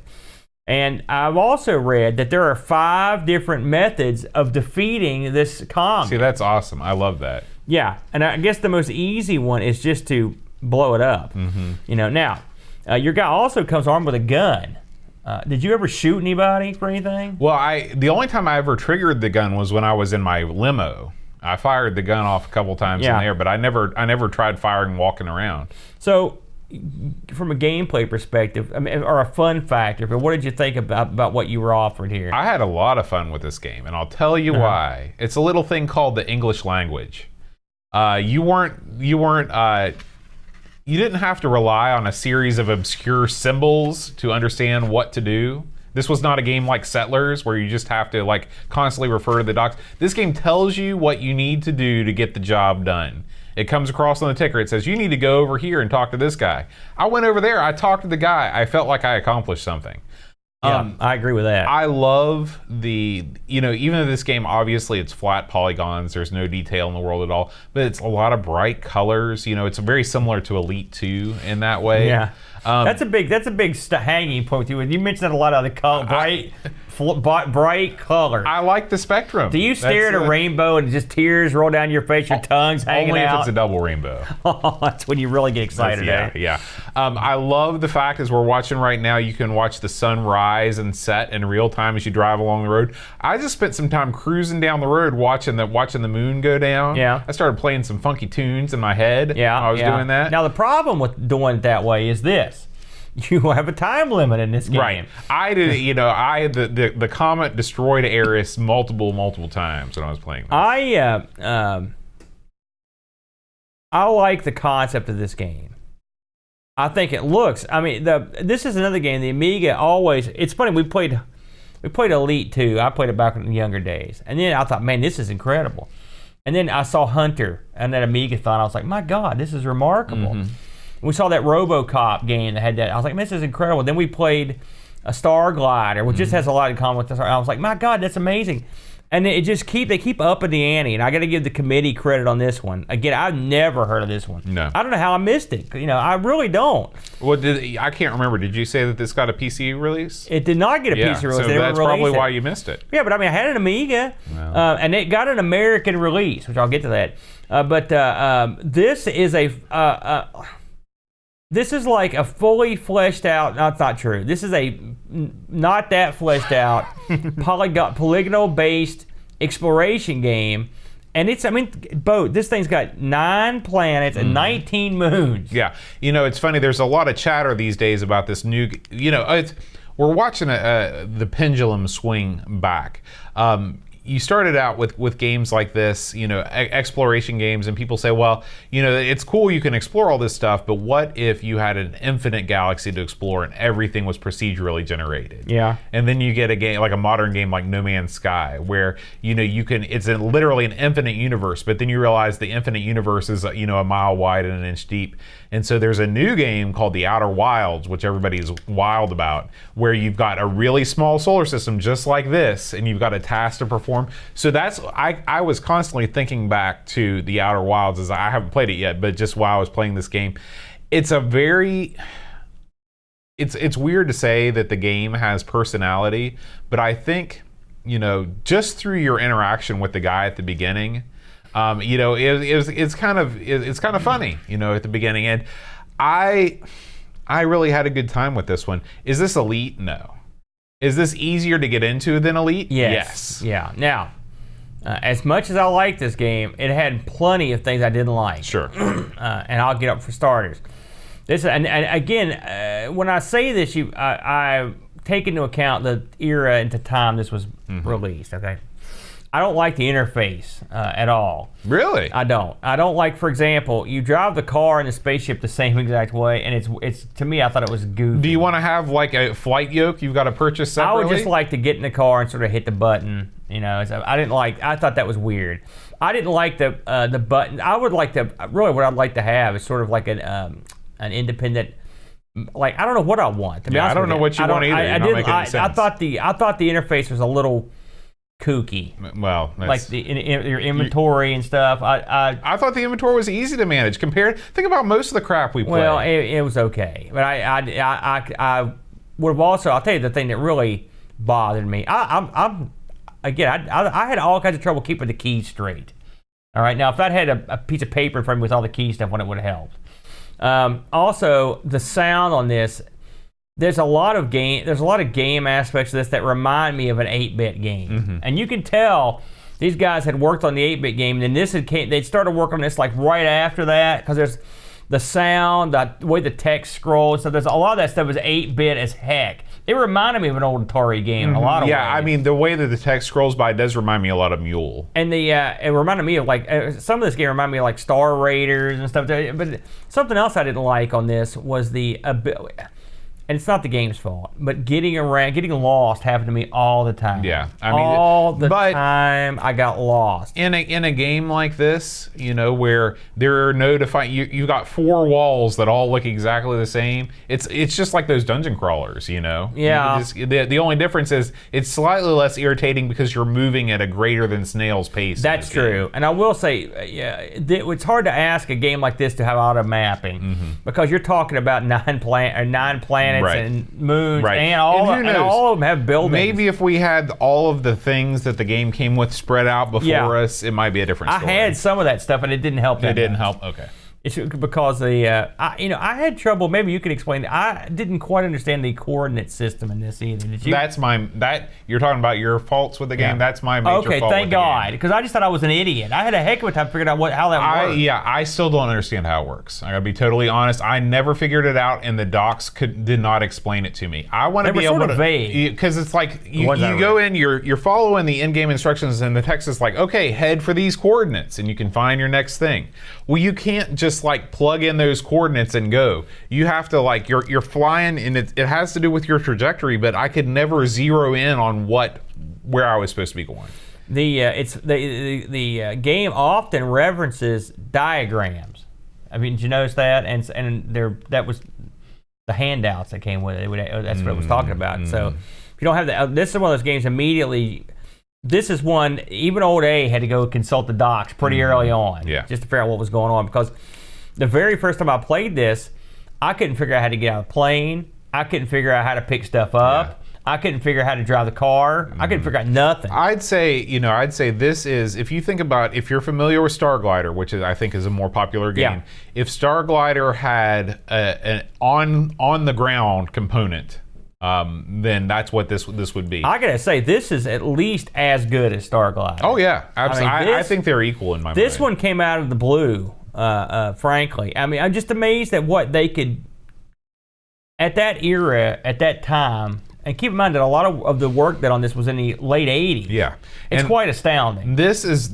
And I've also read that there are 5 different methods of defeating this comet. See, that's awesome. I love that. Yeah, and I guess the most easy one is just to blow it up. Now, your guy also comes armed with a gun. Did you ever shoot anybody for anything? Well, the only time I ever triggered the gun was when I was in my limo. I fired the gun off a couple times in there, but I never tried firing walking around. So, from a gameplay perspective, or a fun factor, but what did you think about what you were offered here? I had a lot of fun with this game, and I'll tell you why. It's a little thing called the English language. You didn't have to rely on a series of obscure symbols to understand what to do. This was not a game like Settlers where you just have to constantly refer to the docs. This game tells you what you need to do to get the job done. It comes across on the ticker. It says, you need to go over here and talk to this guy. I went over there. I talked to the guy. I felt like I accomplished something. I agree with that. I love even though this game, obviously it's flat polygons, there's no detail in the world at all, but it's a lot of bright colors. It's very similar to Elite 2 in that way. Yeah. That's a big hanging point. You mentioned a lot of the bright colors. I like the spectrum. Do you stare at a rainbow and just tears roll down your face, your tongue's hanging only out? Only if it's a double rainbow. That's when you really get excited. Yeah. I love the fact, as we're watching right now, you can watch the sun rise and set in real time as you drive along the road. I just spent some time cruising down the road watching the moon go down. Yeah. I started playing some funky tunes in my head while I was doing that. Now the problem with doing it that way is this. you have a time limit in this game. Right. I did. The comet destroyed Eris multiple times when I was playing this. I like the concept of this game. I think it looks. I mean, this is another game. The Amiga always. It's funny. We played Elite 2. I played it back in the younger days, and then I thought, man, this is incredible. And then I saw Hunter and that Amiga thon. I was like, my God, this is remarkable. Mm-hmm. We saw that RoboCop game that had that. I was like, man, this is incredible. Then we played a Star Glider, which just has a lot in common with the Star. I was like, my God, that's amazing. And they keep upping the ante, and I got to give the committee credit on this one. Again, I've never heard of this one. No, I don't know how I missed it. I really don't. Well, I can't remember. Did you say that this got a PC release? It did not get a PC release. So that's probably why you missed it. Yeah, but I mean, I had an Amiga, and it got an American release, which I'll get to that. But this is this is like a fully fleshed out. No, it's not true. This is a not that fleshed out polygonal based exploration game, and it's. I mean, this thing's got 9 planets and 19 moons. Yeah, it's funny. There's a lot of chatter these days about this new. We're watching the pendulum swing back. You started out with games like this, exploration games, and people say, well, it's cool you can explore all this stuff, but what if you had an infinite galaxy to explore and everything was procedurally generated? Yeah. And then you get a game like a modern game like No Man's Sky, where you can. It's literally an infinite universe, but then you realize the infinite universe is a mile wide and an inch deep. And so there's a new game called The Outer Wilds, which everybody's wild about, where you've got a really small solar system just like this, and you've got a task to perform. So that's I was constantly thinking back to The Outer Wilds, as I haven't played it yet, but just while I was playing this game, it's weird to say that the game has personality, but I think just through your interaction with the guy at the beginning. It's kind of funny, at the beginning, and I really had a good time with this one. Is this Elite? No. Is this easier to get into than Elite? Yes. Yeah. Now, as much as I like this game, it had plenty of things I didn't like. Sure. And I'll get up for starters. And again, when I say this, I take into account the era and the time this was released. Okay. I don't like the interface at all. Really? I don't. I don't like, for example, you drive the car and the spaceship the same exact way, and it's to me, I thought it was goofy. Do you want to have like a flight yoke you've got to purchase separately? I would just like to get in the car and sort of hit the button. I thought that was weird. I didn't like the button. I would like to, really what I'd like to have is sort of like an independent, like, I don't know what I want. I don't know what you want either. I thought the interface was a little kooky. Well, like your inventory and stuff. I thought the inventory was easy to manage compared. Think about most of the crap we played. Well, it was okay, but I would have also. I'll tell you the thing that really bothered me. I had all kinds of trouble keeping the keys straight. All right, now if I'd had a piece of paper in front of me with all the key stuff on it, would have helped. Also, the sound on this. There's a lot of game aspects of this that remind me of an 8-bit game, and you can tell these guys had worked on the 8-bit game, and then they'd started working on this like right after that, because there's the sound, the way the text scrolls. So there's a lot of that stuff is 8-bit as heck. It reminded me of an old Atari game in a lot of ways. Yeah, I mean the way that the text scrolls by does remind me a lot of Mule. And it reminded me of like some of this game reminded me of like Star Raiders and stuff. But something else I didn't like on this was and it's not the game's fault, but getting lost happened to me all the time. Yeah, all the time I got lost. In a game like this, where there are no defined, you got 4 walls that all look exactly the same. It's just like those dungeon crawlers, Yeah. The only difference is it's slightly less irritating because you're moving at a greater than snail's pace. That's true, and I will say, it's hard to ask a game like this to have auto mapping because you're talking about 9 planets. And moons, and all of them have buildings. Maybe if we had all of the things that the game came with spread out before us, it might be a different story. I had some of that stuff, and it didn't help. It didn't help. Okay. It's because I had trouble. Maybe you could explain. I didn't quite understand the coordinate system in this either. Did you? You're talking about your faults with the game. Yeah. That's my major fault. Okay, thank God, because I just thought I was an idiot. I had a heck of a time figuring out how that worked. Yeah, I still don't understand how it works. I gotta be totally honest. I never figured it out, and the docs did not explain it to me. I want to be able to, because it's like you go in, you're following the in-game instructions, and the text is like, okay, head for these coordinates, and you can find your next thing. Well, you can't just like plug in those coordinates and go. You have to like you're flying, and it has to do with your trajectory. But I could never zero in on where I was supposed to be going. The game often references diagrams. I mean, did you notice that? And that was the handouts that came with it. That's what it was talking about. So if you don't have this is one of those games immediately. This is one, even old A had to go consult the docs pretty early on, just to figure out what was going on, because the very first time I played this, I couldn't figure out how to get out of the plane. I couldn't figure out how to pick stuff up. I couldn't figure out how to drive the car. I couldn't figure out nothing. I'd say this is, if you think about, if you're familiar with Star Glider, which I think is a more popular game, if Star Glider had an on the ground component, then that's what this would be. I gotta say, this is at least as good as Star Glider. Oh yeah, absolutely. I think they're equal in my mind. This one came out of the blue, frankly. I mean, I'm just amazed at what they could, at that era, at that time. And keep in mind that a lot of the work that on this was in the late 80s. Yeah. It's quite astounding. This is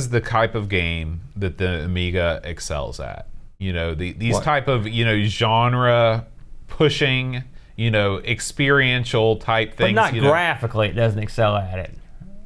the type of game that the Amiga excels at. These type of, genre pushing, experiential type things. But not graphically, it doesn't excel at it.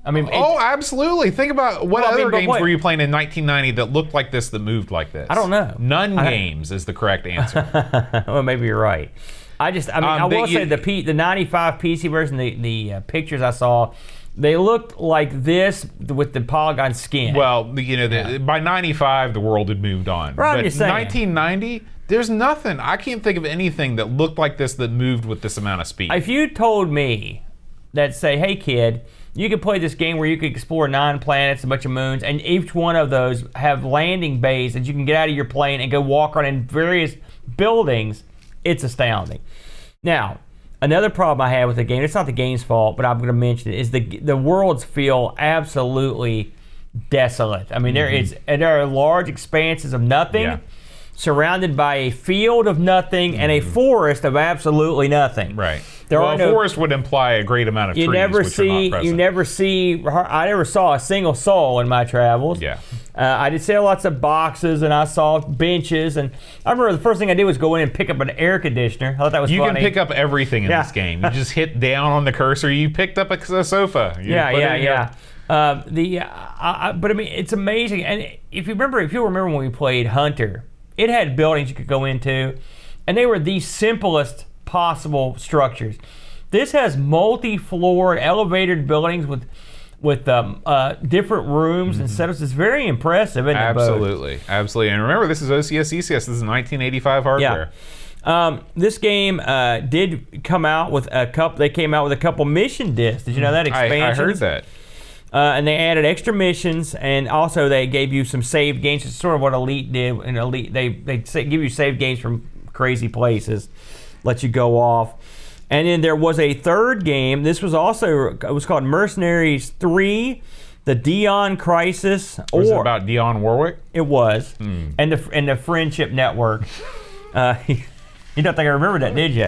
I mean, absolutely. Think about what other games were you playing in 1990 that looked like this, that moved like this? I don't know. None games is the correct answer. Well, maybe you're right. I will say the 95 PC version, the pictures I saw, they looked like this with the polygon skin. Well, by 95 the world had moved on. Right, but 1990, there's nothing. I can't think of anything that looked like this that moved with this amount of speed. If you told me that, say, hey kid, you could play this game where you could explore 9 planets, a bunch of moons, and each one of those have landing bays that you can get out of your plane and go walk around in various buildings, it's astounding. Now, another problem I had with the game, it's not the game's fault, but I'm going to mention it, is the worlds feel absolutely desolate. I mean, there are large expanses of nothing, surrounded by a field of nothing and a forest of absolutely nothing. Right. A forest would imply a great amount of trees, which are not present. I never saw a single soul in my travels. Yeah. I did see lots of boxes, and I saw benches, and I remember the first thing I did was go in and pick up an air conditioner. I thought that was funny. You can pick up everything in this game. You just hit down on the cursor. You picked up a sofa. But I mean, it's amazing. And if you'll remember when we played Hunter, it had buildings you could go into, and they were the simplest possible structures. This has multi-floor elevated buildings with different rooms and setups. It's very impressive. Absolutely. And remember, this is OCS ECS. This is 1985 hardware. Yeah. This game did come out with a couple. They came out with a couple mission discs. Did you know that? Expansions. I heard that. And they added extra missions, and also they gave you some save games. It's sort of what Elite did. And Elite, they give you save games from crazy places, let you go off. And then there was a third game. This was it was called Mercenary II, the Dion Crisis. Was it about Dionne Warwick? It was, and the Friendship Network. You don't think I remember that, did you?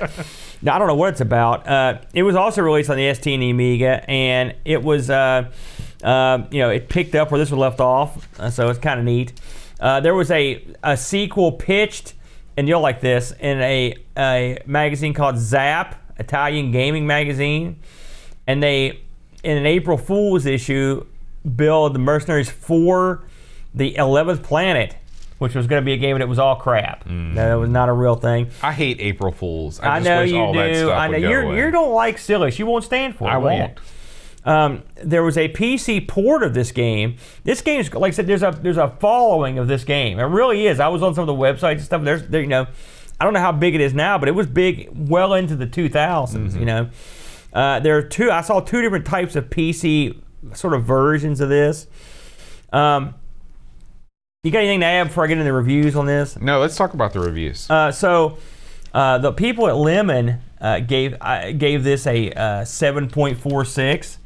Now, I don't know what it's about. It was also released on the ST and the Amiga, and it was, it picked up where this was left off, so it's kind of neat. There was a sequel pitched, and you'll like this, in a magazine called Zap, Italian gaming magazine, and they, in an April Fool's issue, billed the Mercenaries for the 11th Planet, which was going to be a game, and it was all crap. That was not a real thing. I hate April Fools. I know you do. I know you don't like silly. You won't stand for it. I won't. There was a PC port of this game. This game's, like I said, there's a following of this game. It really is. I was on some of the websites and stuff. I don't know how big it is now, but it was big well into the 2000s. I saw 2 different types of PC sort of versions of this. You got anything to add before I get into the reviews on this? No, let's talk about the reviews. So the people at Lemon gave this a 7.46.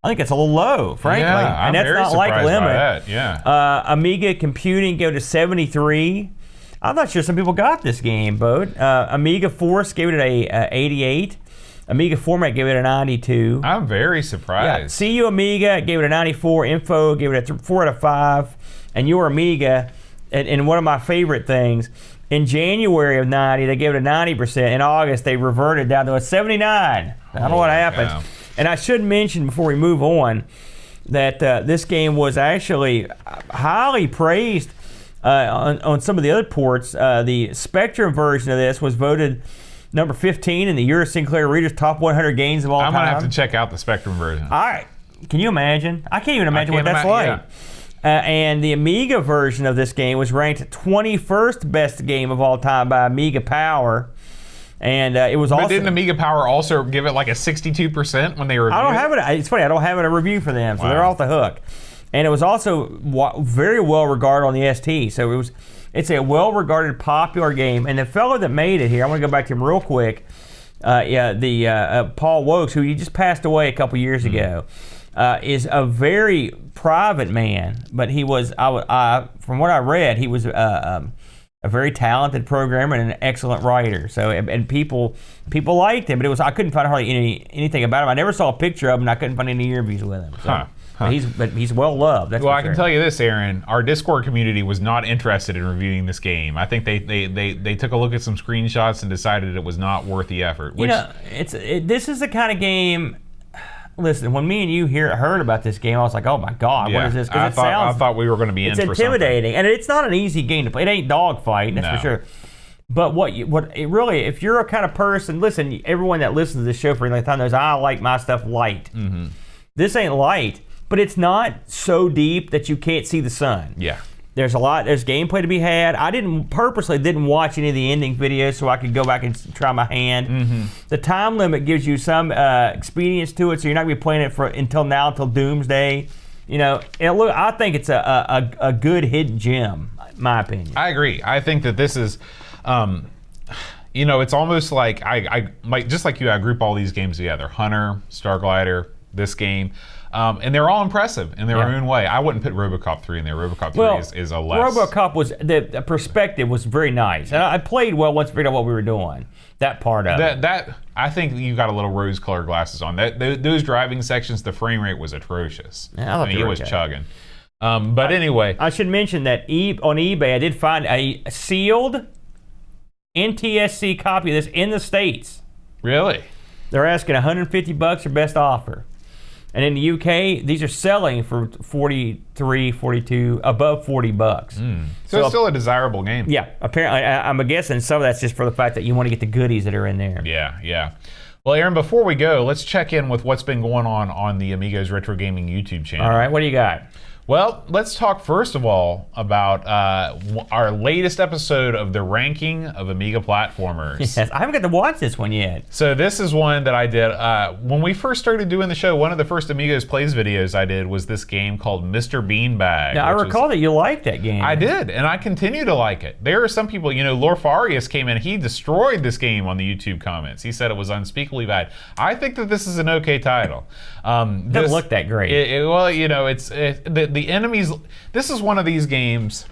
I think it's a little low, frankly. Yeah, and that's very not like surprised Lemon. by that. Yeah. Amiga Computing gave it a 73. I'm not sure some people got this game, Bo. Amiga Force gave it a 88. Amiga Format gave it a 92. I'm very surprised. CU Amiga gave it a 94. Info gave it a 4 out of 5. And Your Amiga, and one of my favorite things, in January of 90, they gave it a 90%. In August, they reverted down to a 79. I don't know what happened. Yeah. And I should mention before we move on that this game was actually highly praised on some of the other ports. The Spectrum version of this was voted number 15 in the Euro Sinclair Reader's Top 100 Games of all time. I'm going to have to check out the Spectrum version. All right. Can you imagine? I can't even imagine what that's like. Yeah. And the Amiga version of this game was ranked 21st best game of all time by Amiga Power. And it was also. But didn't Amiga Power also give it like a 62% when they reviewed it? I don't have it. It's funny. I don't have a review for them, so Wow. they're off the hook. And it was also very well regarded on the ST. So it's a well regarded, popular game. And the fellow that made it here, I want to go back to him real quick. Paul Woakes, who just passed away a couple years ago, is a very private man. But he was, from what I read, he was a very talented programmer and an excellent writer. So and people liked him, but I couldn't find hardly anything about him. I never saw a picture of him, and I couldn't find any interviews with him. So. But he's well loved. That's well, for I can sure. tell you this, Aaron. Our Discord community was not interested in reviewing this game. I think they took a look at some screenshots and decided it was not worth the effort. Which, this is the kind of game. Listen, when me and you heard about this game, I was like, "Oh my God, what is this?" I thought we were going to be in for something. It's intimidating, and it's not an easy game to play. It ain't dogfighting, that's for sure. But if you're a kind of person, listen, everyone that listens to this show for any time knows I like my stuff light. Mm-hmm. This ain't light, but it's not so deep that you can't see the sun. Yeah. There's gameplay to be had. I purposely didn't watch any of the ending videos so I could go back and try my hand. Mm-hmm. The time limit gives you some expedience to it, so you're not going to be playing it until doomsday. I think it's a good hidden gem, in my opinion. I agree. I think that this is, it's almost like I just like you. I group all these games together: Hunter, Starglider, this game. And they're all impressive in their own way. I wouldn't put RoboCop 3 in there. RoboCop 3 is a less. RoboCop was the perspective was very nice, and I played well once I figured out what we were doing. That part of it. That I think you got a little rose-colored glasses on. Those driving sections, the frame rate was atrocious. Yeah, I mean, it was chugging. But anyway, I should mention that on eBay I did find a sealed NTSC copy of this in the States. Really? They're asking $150 for best offer. And in the UK, these are selling for $43, $42, above $40. So it's still a desirable game. Yeah, apparently. I'm guessing some of that's just for the fact that you want to get the goodies that are in there. Yeah. Well, Aaron, before we go, let's check in with what's been going on the Amigos Retro Gaming YouTube channel. All right, what do you got? Well, let's talk first of all about our latest episode of the ranking of Amiga platformers. Yes, I haven't got to watch this one yet. So this is one that I did when we first started doing the show. One of the first Amigos Plays videos I did was this game called Mr. Beanbag. Now, I recall that you liked that game. I did, and I continue to like it. There are some people, Lorfarius came in, he destroyed this game on the YouTube comments. He said it was unspeakably bad. I think that this is an okay title. Doesn't look that great. It's the enemies. This is one of these games.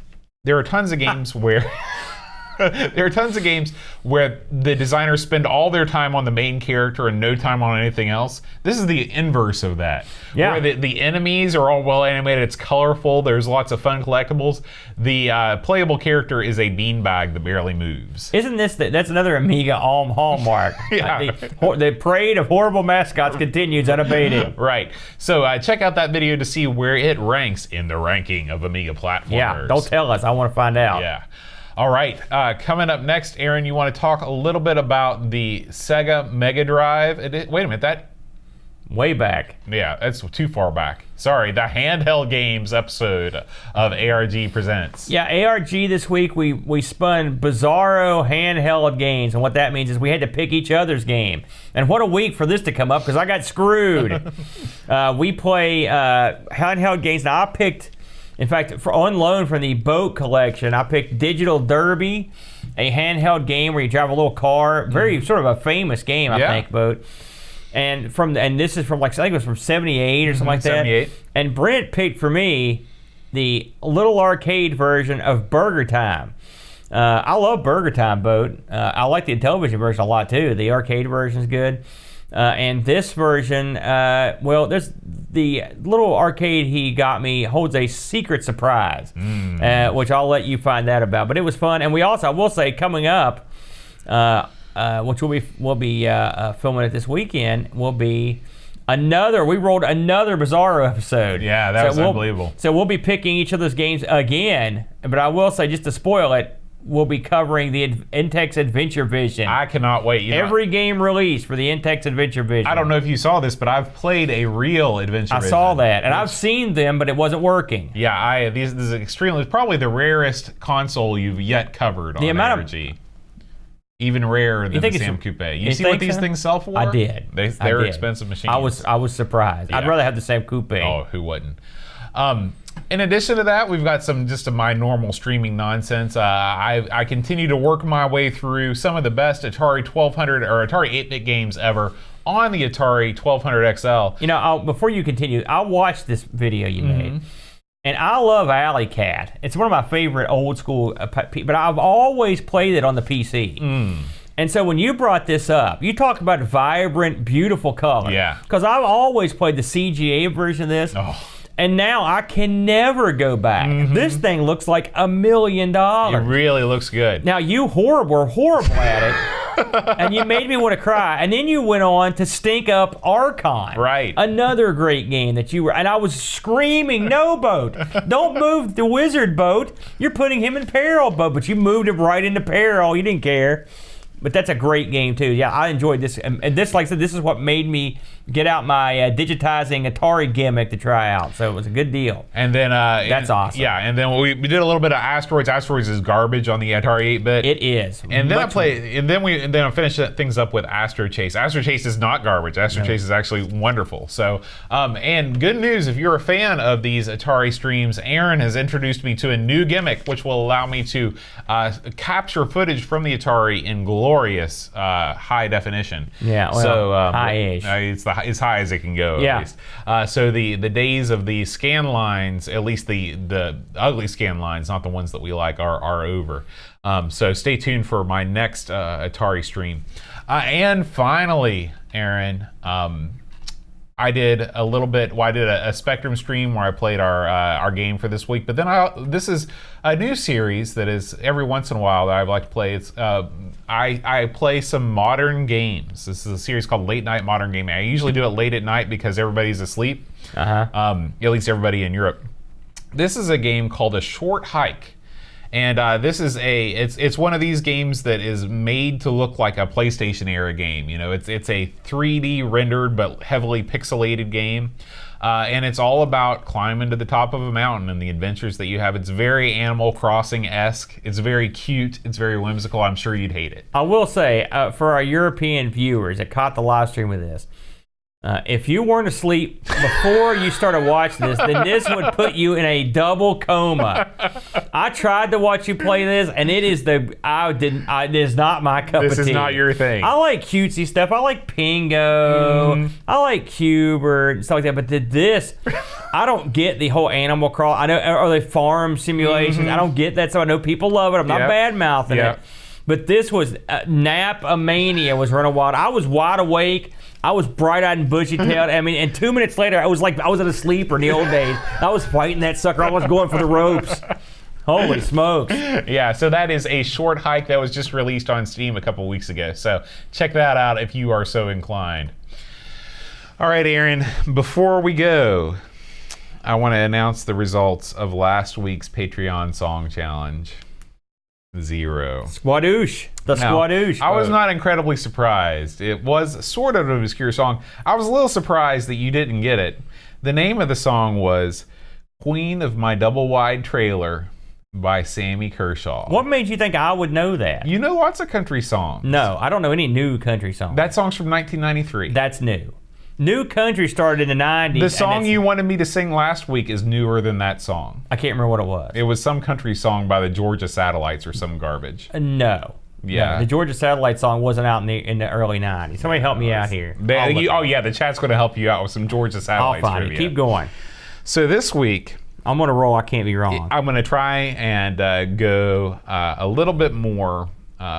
There are tons of games where the designers spend all their time on the main character and no time on anything else. This is the inverse of that. Yeah. Where the enemies are all well animated, it's colorful, there's lots of fun collectibles. The playable character is a beanbag that barely moves. Isn't that's another Amiga hallmark? Yeah. The parade of horrible mascots continues unabated. Right. So check out that video to see where it ranks in the ranking of Amiga platformers. Yeah, don't tell us. I want to find out. Yeah. All right, coming up next, Aaron, you want to talk a little bit about the Sega Mega Drive. Wait a minute, that... Way back. Yeah, that's too far back. Sorry, the handheld games episode of ARG Presents. Yeah, ARG this week, we spun Bizarro handheld games, and what that means is we had to pick each other's game. And what a week for this to come up, because I got screwed. We play handheld games. Now, I picked In fact, on loan from the boat collection, I picked Digital Derby, a handheld game where you drive a little car. Very sort of a famous game, I think, boat. And this is from like, I think it was from 78 or something like that. 78. And Brent picked for me the little arcade version of Burger Time. I love Burger Time boat. I like the television version a lot too. The arcade version is good. And this version, there's the little arcade he got me holds a secret surprise, which I'll let you find that about. But it was fun, and we also, I will say, coming up, which we'll be filming it this weekend, will be we rolled another Bizarro episode. Yeah, that was unbelievable. So we'll be picking each of those games again. But I will say, just to spoil it, we'll be covering the Intex Adventure Vision. I cannot wait. Every game released for the Intex Adventure Vision. I don't know if you saw this, but I've played a real Adventure Vision. I saw that, and I've seen them, but it wasn't working. Yeah, this is extremely, probably the rarest console you've yet covered on ARG. Even rarer than the Sam Coupe. You see what these things sell for? I did. They're expensive machines. I was surprised. Yeah. I'd rather have the Sam Coupe. Oh, who wouldn't? In addition to that, we've got some just my normal streaming nonsense. I continue to work my way through some of the best Atari 1200 or Atari 8-bit games ever on the Atari 1200 XL. You know, before you continue, I watched this video you made, and I love Alley Cat. It's one of my favorite old school, but I've always played it on the PC. And so when you brought this up, you talk about vibrant, beautiful color. Yeah. Because I've always played the CGA version of this. Oh. And now I can never go back. This thing looks like $1 million. It really looks good. Now you were horrible at it, and you made me want to cry. And then you went on to stink up Archon. Right. Another great game that you were, and I was screaming, no boat. Don't move the wizard boat. You're putting him in peril, boat. But you moved him right into peril. You didn't care. But that's a great game too. Yeah, I enjoyed this. And this, like I said, this is what made me get out my digitizing Atari gimmick to try out. So it was a good deal. And then that's awesome. Yeah, and then we did a little bit of Asteroids. Asteroids is garbage on the Atari 8-bit. It is. And then I finished things up with Astro Chase. Astro Chase is not garbage. Astro Chase is actually wonderful. So, and good news, if you're a fan of these Atari streams, Aaron has introduced me to a new gimmick which will allow me to capture footage from the Atari in glorious high definition. Yeah, well, so high-ish. It's as high as it can go. Yeah. At least. So the days of the scan lines, at least the ugly scan lines, not the ones that we like, are over. So stay tuned for my next Atari stream. And finally, Aaron, I did a little bit. Well, I did a Spectrum stream where I played our game for this week. But then this is a new series that is every once in a while that I like to play. It's I play some modern games. This is a series called Late Night Modern Gaming. I usually do it late at night because everybody's asleep. At least everybody in Europe. This is a game called A Short Hike. And this is it's one of these games that is made to look like a PlayStation era game. You know, it's a 3D rendered but heavily pixelated game. And it's all about climbing to the top of a mountain and the adventures that you have. It's very Animal Crossing-esque. It's very cute. It's very whimsical. I'm sure you'd hate it. I will say, for our European viewers that caught the live stream of this, if you weren't asleep before you started watching this, then this would put you in a double coma. I tried to watch you play this, and it is it is not my cup of tea. This is not your thing. I like cutesy stuff. I like Pingo. I like Cubert and stuff like that. But this, I don't get the whole Animal Crossing. I know, or the farm simulations. I don't get that. So I know people love it. I'm not bad mouthing it. But this was Nap-a-mania was running wild. I was wide awake. I was bright-eyed and bushy-tailed. I mean, and 2 minutes later, I was like I was in a sleeper in the old days. I was fighting that sucker. I was going for the ropes. Holy smokes. Yeah, so that is A Short Hike that was just released on Steam a couple weeks ago. So check that out if you are so inclined. All right, Aaron, before we go, I want to announce the results of last week's Patreon Song Challenge. 0. Squadoosh. Squadoosh. I was not incredibly surprised. It was sort of an obscure song. I was a little surprised that you didn't get it. The name of the song was Queen of My Double Wide Trailer by Sammy Kershaw. What made you think I would know that? You know lots of country songs. No, I don't know any new country songs. That song's from 1993. That's new. New country started in the 90s. The song you wanted me to sing last week is newer than that song. I can't remember what it was. It was some country song by the Georgia Satellites or some garbage. No. Yeah. No, the Georgia Satellite song wasn't out in the early 90s. Somebody help me out here. The chat's going to help you out with some Georgia Satellites I'll find trivia. it. Keep going. So this week, I'm on a roll. I can't be wrong. I'm going to try and go a little bit more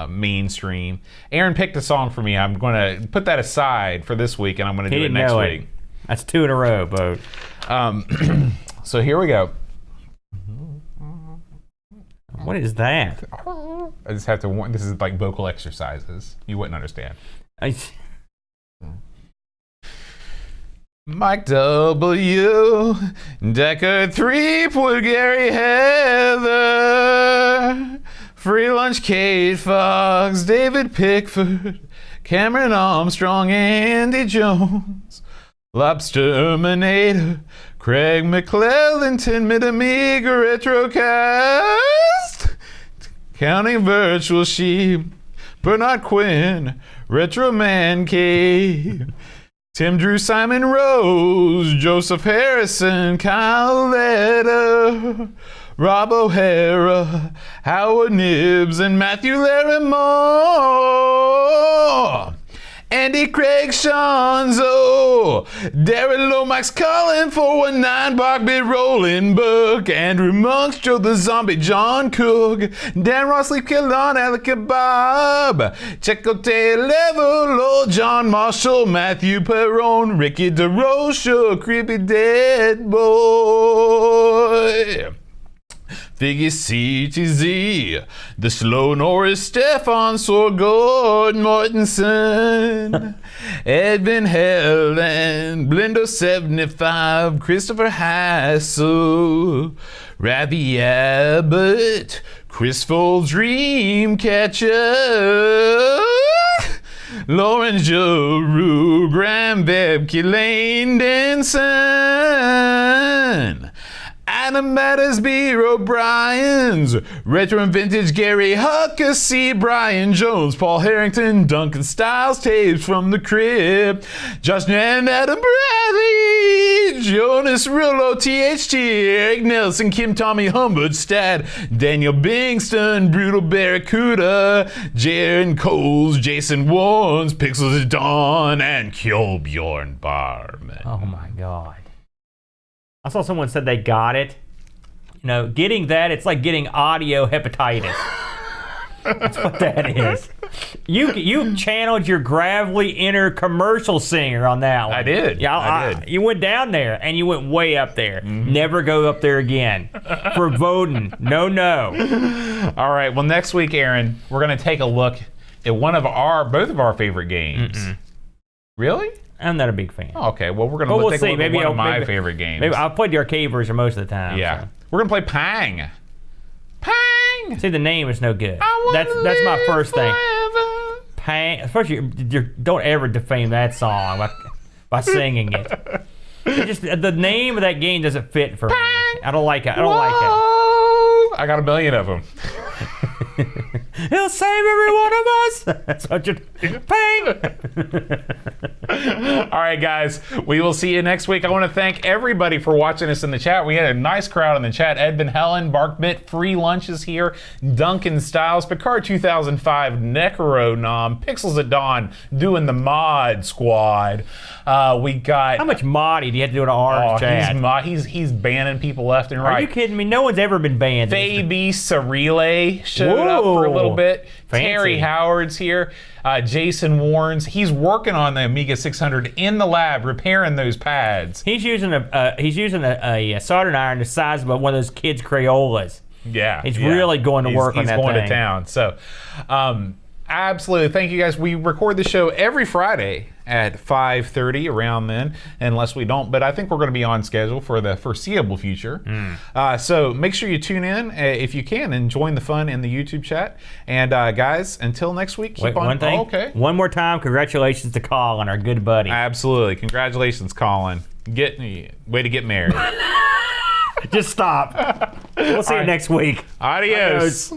mainstream. Aaron picked a song for me. I'm going to put that aside for this week, and I'm going to do it next week. That's 2 in a row, Bo. So here we go. What is that? I just have to warn. This is like vocal exercises. You wouldn't understand. Mike W. Decker 3, Put Gary Heather. Free Lunch Kate Fox, David Pickford, Cameron Armstrong, Andy Jones, Lobsterminator, Craig McClellan, 10-minute Amiga Retrocast, Counting Virtual Sheep, Bernard Quinn, Retro Man Cave, Tim Drew, Simon Rose, Joseph Harrison, Kyle Leder, Rob O'Hara, Howard Nibbs, and Matthew Larimore. Andy Craig Shanzo, Darren Lomax, Colin 419, Barbie Rolling Book, Andrew Monks, Joe the Zombie, John Cook, Dan Rossley, Killon, Alec Bob, Checo Level, Lord John Marshall, Matthew Perron, Ricky DeRocha, Creepy Dead Boy. Figgy CTZ, the Slow Norris, Stefan Sorgord Mortensen, Edvin Helland, Blindo 75, Christopher Hassel, Ravi Abbott, Chris Full Dreamcatcher, Lauren Giroux, Graham Bebke, Lane Denson, Adam Mattisby, O'Brien's, Retro and Vintage, Gary Huckasey, Brian Jones, Paul Harrington, Duncan Styles, Tapes from the Crib, Josh and Adam Bradley, Jonas Rillo, THT, Eric Nelson, Kim Tommy Humbert, Stad, Daniel Bingston, Brutal Barracuda, Jaron Coles, Jason Warnes, Pixels of Dawn, and Kjolbjorn Barman. Oh my God. I saw someone said they got it. You know, getting that, it's like getting audio hepatitis. That's what that is. You channeled your gravelly inner commercial singer on that one. I did. Yeah, I did. You went down there, and you went way up there. Mm-hmm. Never go up there again. For voting. No. All right, well, next week, Aaron, we're going to take a look at both of our favorite games. Mm-mm. Really? I'm not a big fan. Oh, okay, well, we're going to take a look at one of my favorite games. Maybe I'll play the arcade version most of the time. Yeah. So. We're going to play Pang. Pang! See, the name is no good. That's my first thing. Pang. Especially, don't ever defame that song by singing it. The name of that game doesn't fit for me. I don't like it. I got a million of them. He'll save every one of us. That's what you Pang. All right, guys. We will see you next week. I want to thank everybody for watching us in the chat. We had a nice crowd in the chat. Edvin Helen, Barkbit, Free Lunches here, Duncan Styles, Picard 2005, Necronom, Pixels at Dawn doing the mod squad. We got... How much modding do you have to do in our chat? He's banning people left and right. Are you kidding me? No one's ever been banned. Fabi Sarile showed up for a little bit. Fancy. Terry Howard's here. Jason Warnes. He's working on the Amiga 600 in the lab, repairing those pads. He's using a soldering iron the size of one of those kids' Crayolas. Yeah. He's really going to work on that thing. He's going to town. So, absolutely. Thank you, guys. We record the show every Friday at 5:30 around then, unless we don't. But I think we're going to be on schedule for the foreseeable future. So make sure you tune in if you can and join the fun in the YouTube chat. And guys, until next week, keep on. One thing. Oh, okay. One more time, congratulations to Colin, our good buddy. Absolutely. Congratulations, Colin. Way to get married. Just stop. We'll see you next week. Adios.